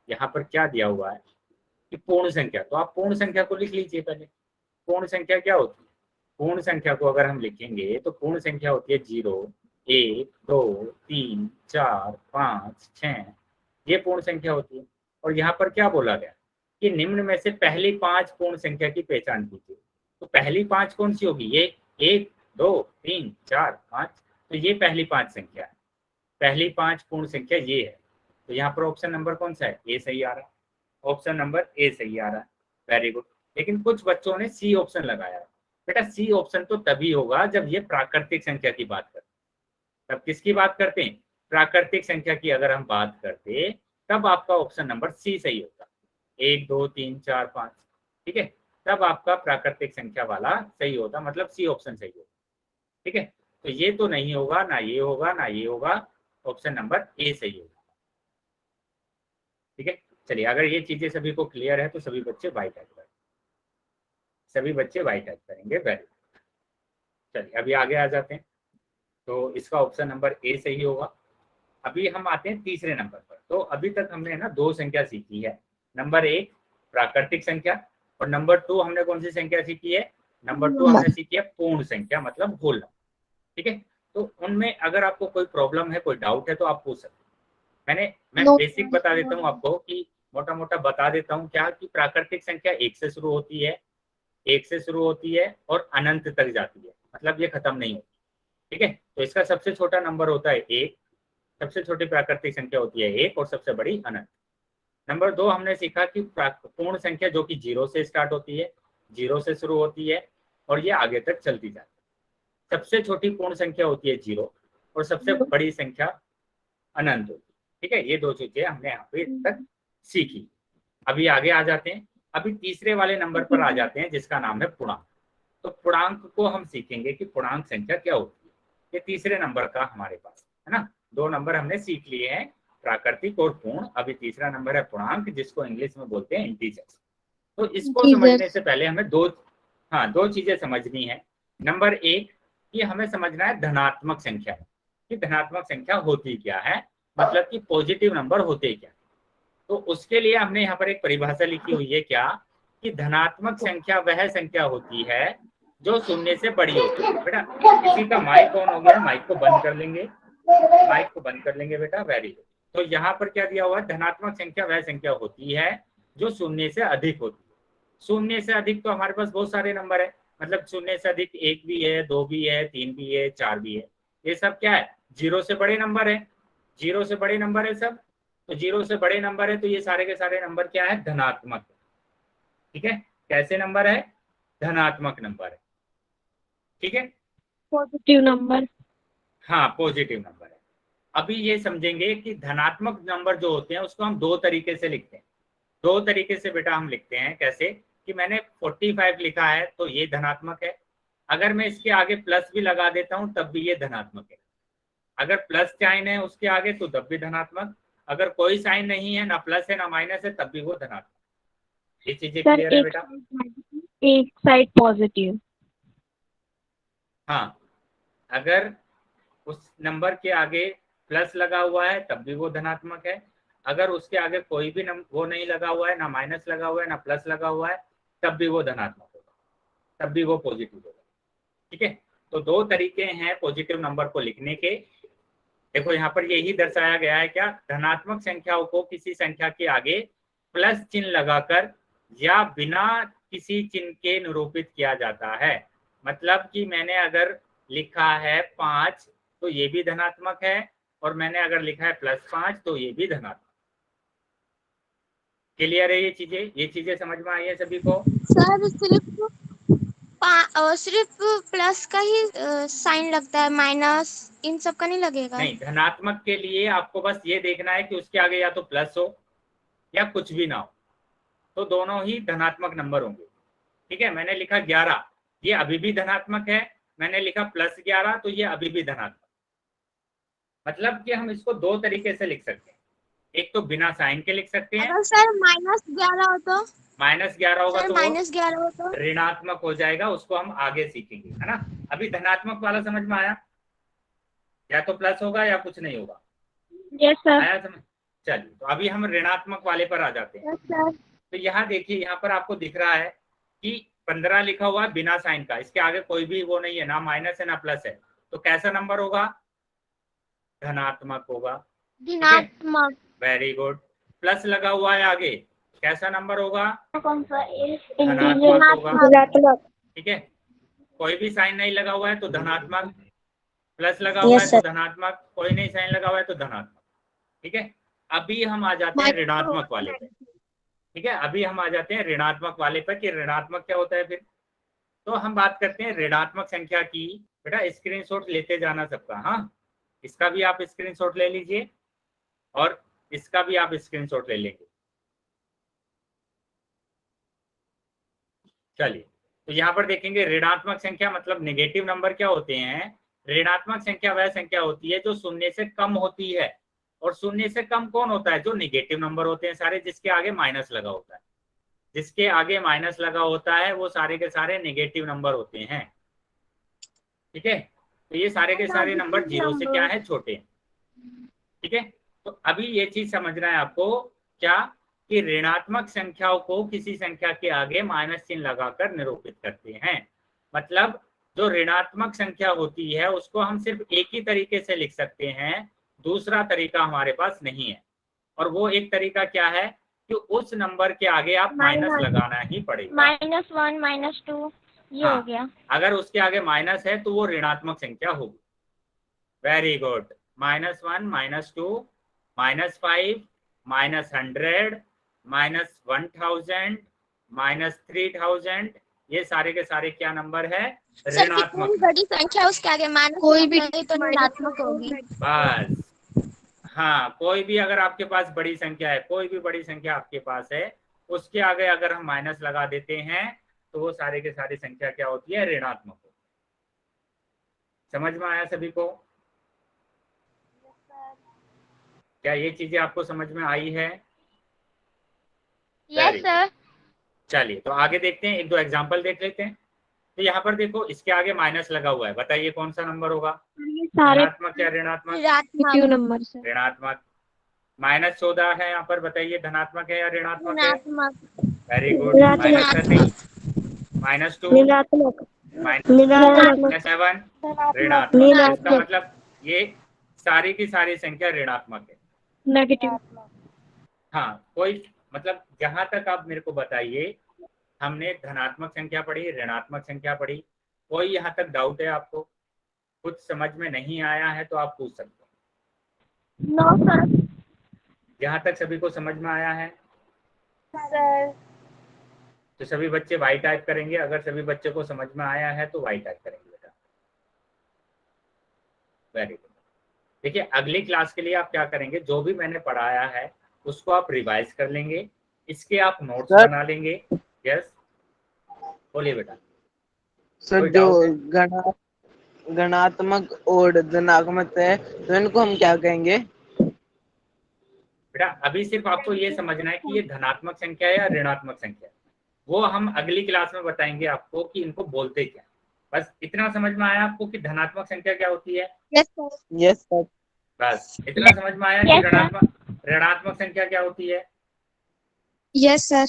यहाँ पर क्या दिया हुआ है कि पूर्ण संख्या, तो आप पूर्ण संख्या को लिख लीजिए पहले। पूर्ण संख्या क्या होती है, पूर्ण संख्या को अगर हम लिखेंगे तो पूर्ण संख्या होती है 0 1 2 3 4 5 6। ये पूर्ण संख्या होती है। और यहाँ पर क्या बोला गया कि निम्न में से पहली 5 पूर्ण संख्या की पहचान कीजिए। तो पहली 5 कौन सी होगी, ये 1 2 3 4 5। तो ये पहली 5 संख्या है, पहली 5 पूर्ण संख्या ये है। तो यहाँ पर ऑप्शन नंबर कौन सा है, ए सही आ रहा है। ऑप्शन नंबर ए सही आ रहा है। Very good. लेकिन कुछ बच्चों ने सी ऑप्शन लगाया है। बेटा सी ऑप्शन तो तभी होगा जब ये प्राकृतिक संख्या की बात करते हैं। तब किसकी बात करते हैं, प्राकृतिक संख्या की अगर हम बात करते तब आपका ऑप्शन नंबर सी सही होता। 1 2 3 4 5, ठीक है, तब आपका प्राकृतिक संख्या वाला सही होता, मतलब सी ऑप्शन सही होगा। ठीक है, तो ये तो नहीं होगा, ना ये होगा ना ये होगा, ऑप्शन नंबर ए सही होगा। ठीक है, चलिए, अगर ये चीजें सभी को क्लियर है तो सभी बच्चे बाई टाइप करें। सभी बच्चे वाई टाइप करेंगे। वेरी चलिए अभी आगे आ जाते हैं। तो इसका ऑप्शन नंबर ए सही होगा। अभी हम आते हैं तीसरे नंबर पर। तो अभी तक हमने ना दो संख्या सीखी है, नंबर 1 प्राकृतिक संख्या और नंबर 2 हमने कौन सी संख्या सीखी है, नंबर 2 हमने सीखी है पूर्ण संख्या मतलब होल नंबर। ठीक है, तो उनमें अगर आपको कोई प्रॉब्लम है, कोई डाउट है तो आप पूछ सकते हैं। मैं बेसिक बता देता हूँ आपको कि मोटा मोटा बता देता हूँ क्या कि प्राकृतिक संख्या 1 से शुरू होती है, 1 से शुरू होती है और अनंत तक जाती है, मतलब ये खत्म नहीं होती। ठीक है, तो इसका सबसे छोटा नंबर होता है 1, सबसे छोटी प्राकृतिक संख्या होती है 1 और सबसे बड़ी अनंत। नंबर 2 हमने सीखा कि पूर्ण संख्या जो कि 0 से स्टार्ट होती है, 0 से शुरू होती है और ये आगे तक चलती जाती है। सबसे छोटी पूर्ण संख्या होती है 0 और सबसे बड़ी संख्या अनंत होती है। ठीक है, ये दो चीजें हमने यहाँ पे तक सीखी। अभी आगे आ जाते हैं, अभी तीसरे वाले नंबर पर आ जाते हैं जिसका नाम है पूर्णांक। तो पूर्णांक को हम सीखेंगे कि पूर्णांक संख्या क्या होती है। ये तीसरे नंबर का हमारे पास है ना, 2 नंबर हमने सीख लिए हैं, प्राकृतिक और पूर्ण। अभी तीसरा नंबर है पूर्णांक, जिसको इंग्लिश में बोलते हैं इंटीजर्स। तो इसको समझने से पहले हमें दो चीजें समझनी है। नंबर 1 कि हमें समझना है धनात्मक संख्या कि धनात्मक संख्या होती क्या है, मतलब कि पॉजिटिव नंबर होते क्या। तो उसके लिए हमने यहाँ पर एक परिभाषा लिखी हुई है क्या कि धनात्मक संख्या वह संख्या होती है जो 0 से बड़ी होती है। बेटा किसी का माइक ऑन हो गया, माइक को बंद कर लेंगे, माइक को बंद कर लेंगे बेटा। Very good. तो यहाँ पर क्या दिया हुआ है, धनात्मक संख्या वह संख्या होती है जो 0 से अधिक होती है। 0 से अधिक तो हमारे पास बहुत सारे नंबर है, मतलब 0 से अधिक 1 भी है, 2 भी है, 3 भी है, 4 भी है। ये सब क्या है, 0 से बड़े नंबर है, 0 से बड़े नंबर है सब। तो 0 से बड़े नंबर है तो ये सारे के सारे नंबर क्या है, धनात्मक। ठीक है, कैसे नंबर है, धनात्मक नंबर है। ठीक है, पॉजिटिव नंबर। हाँ पॉजिटिव नंबर है। अभी ये समझेंगे कि धनात्मक नंबर जो होते हैं उसको हम 2 तरीके से लिखते हैं। 2 तरीके से बेटा हम लिखते हैं। कैसे कि मैंने 45 लिखा है तो ये धनात्मक है, अगर मैं इसके आगे प्लस भी लगा देता हूं तब भी ये धनात्मक है। अगर प्लस साइन है उसके आगे तो तब भी धनात्मक, अगर कोई साइन नहीं है, ना प्लस है ना माइनस है, तब भी वो धनात्मक। ये चीजें क्लियर है बेटा। एक साइड पॉजिटिव। हाँ, अगर उस नंबर के आगे प्लस लगा हुआ है तब भी वो धनात्मक है, अगर उसके आगे कोई भी वो नहीं लगा हुआ है, ना माइनस लगा हुआ है ना प्लस लगा हुआ है, तब भी वो धनात्मक होगा, तब भी वो पॉजिटिव होगा। ठीक है, तो 2 तरीके हैं पॉजिटिव नंबर को लिखने के। देखो यहाँ पर यही दर्शाया गया है क्या, धनात्मक संख्याओं को किसी संख्या के आगे प्लस चिन्ह लगाकर या बिना किसी चिन्ह के निरूपित किया जाता है। मतलब कि मैंने अगर लिखा है 5 तो ये भी धनात्मक है, और मैंने अगर लिखा है +5 तो ये भी धनात्मक। क्लियर है ये चीजें समझ में आई है सभी को? सर सिर्फ प्लस का ही साइन लगता है, माइनस इन सब का नहीं लगेगा? नहीं, धनात्मक के लिए आपको बस ये देखना है कि उसके आगे या तो प्लस हो या कुछ भी ना हो, तो दोनों ही धनात्मक नंबर होंगे। ठीक है, मैंने लिखा 11, ये अभी भी धनात्मक है, मैंने लिखा +11 तो ये अभी भी धनात्मक। मतलब कि हम इसको 2 तरीके से लिख सकते हैं, एक तो बिना साइन के लिख सकते हैं। अगर सर -11 हो तो? -11 होगा तो -11 हो तो ऋणात्मक हो जाएगा, उसको हम आगे सीखेंगे, है ना। अभी धनात्मक वाला समझ में आया, या तो प्लस होगा या कुछ नहीं होगा। Yes sir. आया समझ? चलिए, तो अभी हम ऋणात्मक वाले पर आ जाते हैं। Yes sir. तो यहाँ देखिए, यहाँ पर आपको दिख रहा है कि 15 लिखा हुआ है बिना साइन का, इसके आगे कोई भी वो नहीं है, ना माइनस है ना प्लस है, तो कैसा नंबर होगा, धनात्मक होगा। धनात्मक। Very good. प्लस लगा हुआ है आगे, कैसा नंबर होगा, कौन सा? धनात्मक होगा। धनात्मक। ठीक है, कोई भी साइन नहीं लगा हुआ है तो धनात्मक, प्लस लगा हुआ है तो धनात्मक, कोई नहीं साइन लगा हुआ है तो धनात्मक। ठीक है, अभी हम आ जाते हैं ऋणात्मक वाले पे। ठीक है, अभी हम आ जाते हैं ऋणात्मक वाले पर कि ऋणात्मक क्या होता है फिर। तो हम बात करते हैं ऋणात्मक संख्या की। बेटा स्क्रीनशॉट लेते जाना सबका, हाँ, इसका भी आप स्क्रीनशॉट ले लीजिए और इसका भी आप स्क्रीनशॉट ले लेंगे। चलिए, तो यहाँ पर देखेंगे ऋणात्मक संख्या मतलब नेगेटिव नंबर क्या होते हैं। ऋणात्मक संख्या वह संख्या होती है जो 0 से कम होती है, और 0 से कम कौन होता है, जो नेगेटिव नंबर होते हैं सारे, जिसके आगे माइनस लगा होता है। जिसके आगे माइनस लगा होता है वो सारे के सारे नेगेटिव नंबर होते हैं। ठीक है, तो ये सारे के सारे नंबर 0 से क्या है, छोटे हैं। ठीक है, तो अभी ये चीज समझना है आपको क्या, कि ऋणात्मक संख्याओं को किसी संख्या के आगे माइनस चिन्ह लगाकर निरूपित करते हैं। मतलब जो ऋणात्मक संख्या होती है उसको हम सिर्फ एक ही तरीके से लिख सकते हैं, दूसरा तरीका हमारे पास नहीं है। और वो एक तरीका क्या है कि उस नंबर के आगे आप माइनस लगाना ही पड़ेगा। -1 -2 ये हाँ, हो गया। अगर उसके आगे माइनस है तो वो ऋणात्मक संख्या होगी। Very good. -1 -2 -5 -100 -1000 -3000 ये सारे के सारे क्या नंबर है, सर ऋणात्मक। कितनी बड़ी संख्या उसके आगे माइनस कोई भी तो ऋणात्मक होगी। बस हाँ, कोई भी अगर आपके पास बड़ी संख्या है, कोई भी बड़ी संख्या आपके पास है, उसके आगे अगर हम माइनस लगा देते हैं तो वो सारे के सारी संख्या क्या होती है, ऋणात्मक होती है। समझ में आया सभी को? क्या ये चीजें आपको समझ में आई है? Yes sir. चलिए तो आगे देखते हैं, एक दो एग्जांपल देख लेते हैं। तो यहाँ पर देखो, इसके आगे माइनस लगा हुआ है, बताइए कौन सा नंबर होगा, धनात्मक या ऋणात्मक? ऋणात्मक। ऋणात्मक। -14 है यहाँ पर, बताइए धनात्मक है या ऋणात्मक है? ऋणात्मक। Very good. -13 -2 -7 ऋणात्मक। इसका मतलब ये सारी की सारी संख्या ऋणात्मक है। नेगेटिव। हाँ, कोई मतलब जहां तक आप मेरे को बताइए, हमने धनात्मक संख्या पढ़ी, ऋणात्मक संख्या पढ़ी, कोई यहाँ तक डाउट है आपको, कुछ समझ में नहीं आया है तो आप पूछ सकते हो। No sir. यहाँ तक सभी को समझ में आया है? सर तो सभी बच्चे वाई टाइप करेंगे, अगर सभी बच्चे को समझ में आया है तो वाई टाइप करेंगे बेटा। Very good. देखिए अगली क्लास के लिए आप क्या करेंगे, जो भी मैंने पढ़ाया है उसको आप रिवाइज कर लेंगे, इसके आप नोट्स सर। बना लेंगे। यस, बोलिए बेटा। सर कोई जो डाउट है? गणात्मक और धनात्मक है तो इनको हम क्या कहेंगे? बेटा अभी सिर्फ आपको ये समझना है कि ये धनात्मक संख्या है या ऋणात्मक संख्या है, वो हम अगली क्लास में बताएंगे आपको कि इनको बोलते क्या। बस इतना समझ में आया आपको कि धनात्मक संख्या क्या होती है? Yes sir. Yes sir. बस इतना समझ में आया कि ऋणात्मक संख्या क्या होती है? Yes sir.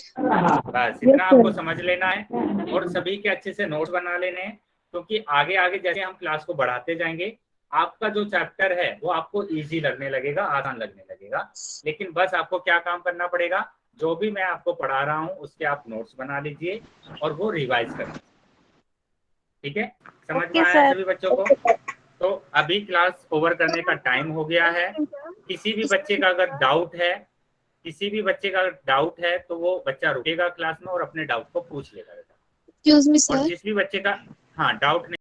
बस इतना आपको समझ लेना है और सभी के अच्छे से नोट्स बना लेने हैं, क्योंकि आगे आगे जैसे हम क्लास को बढ़ाते जाएंगे आपका जो चैप्टर है वो आपको इजी लगने लगेगा, आसान लगने लगेगा। लेकिन बस आपको क्या काम करना पड़ेगा, जो भी मैं आपको पढ़ा रहा हूँ उसके आप नोट्स बना लीजिए और वो रिवाइज कर लीजिए। ठीक है, समझ में आया सभी बच्चों को? तो अभी क्लास ओवर करने का टाइम हो गया है। किसी भी बच्चे का अगर डाउट है, किसी भी बच्चे का डाउट है तो वो बच्चा रुकेगा क्लास में और अपने डाउट को पूछ लेगा। एक्सक्यूज मी और सर। जिस भी बच्चे का हाँ डाउट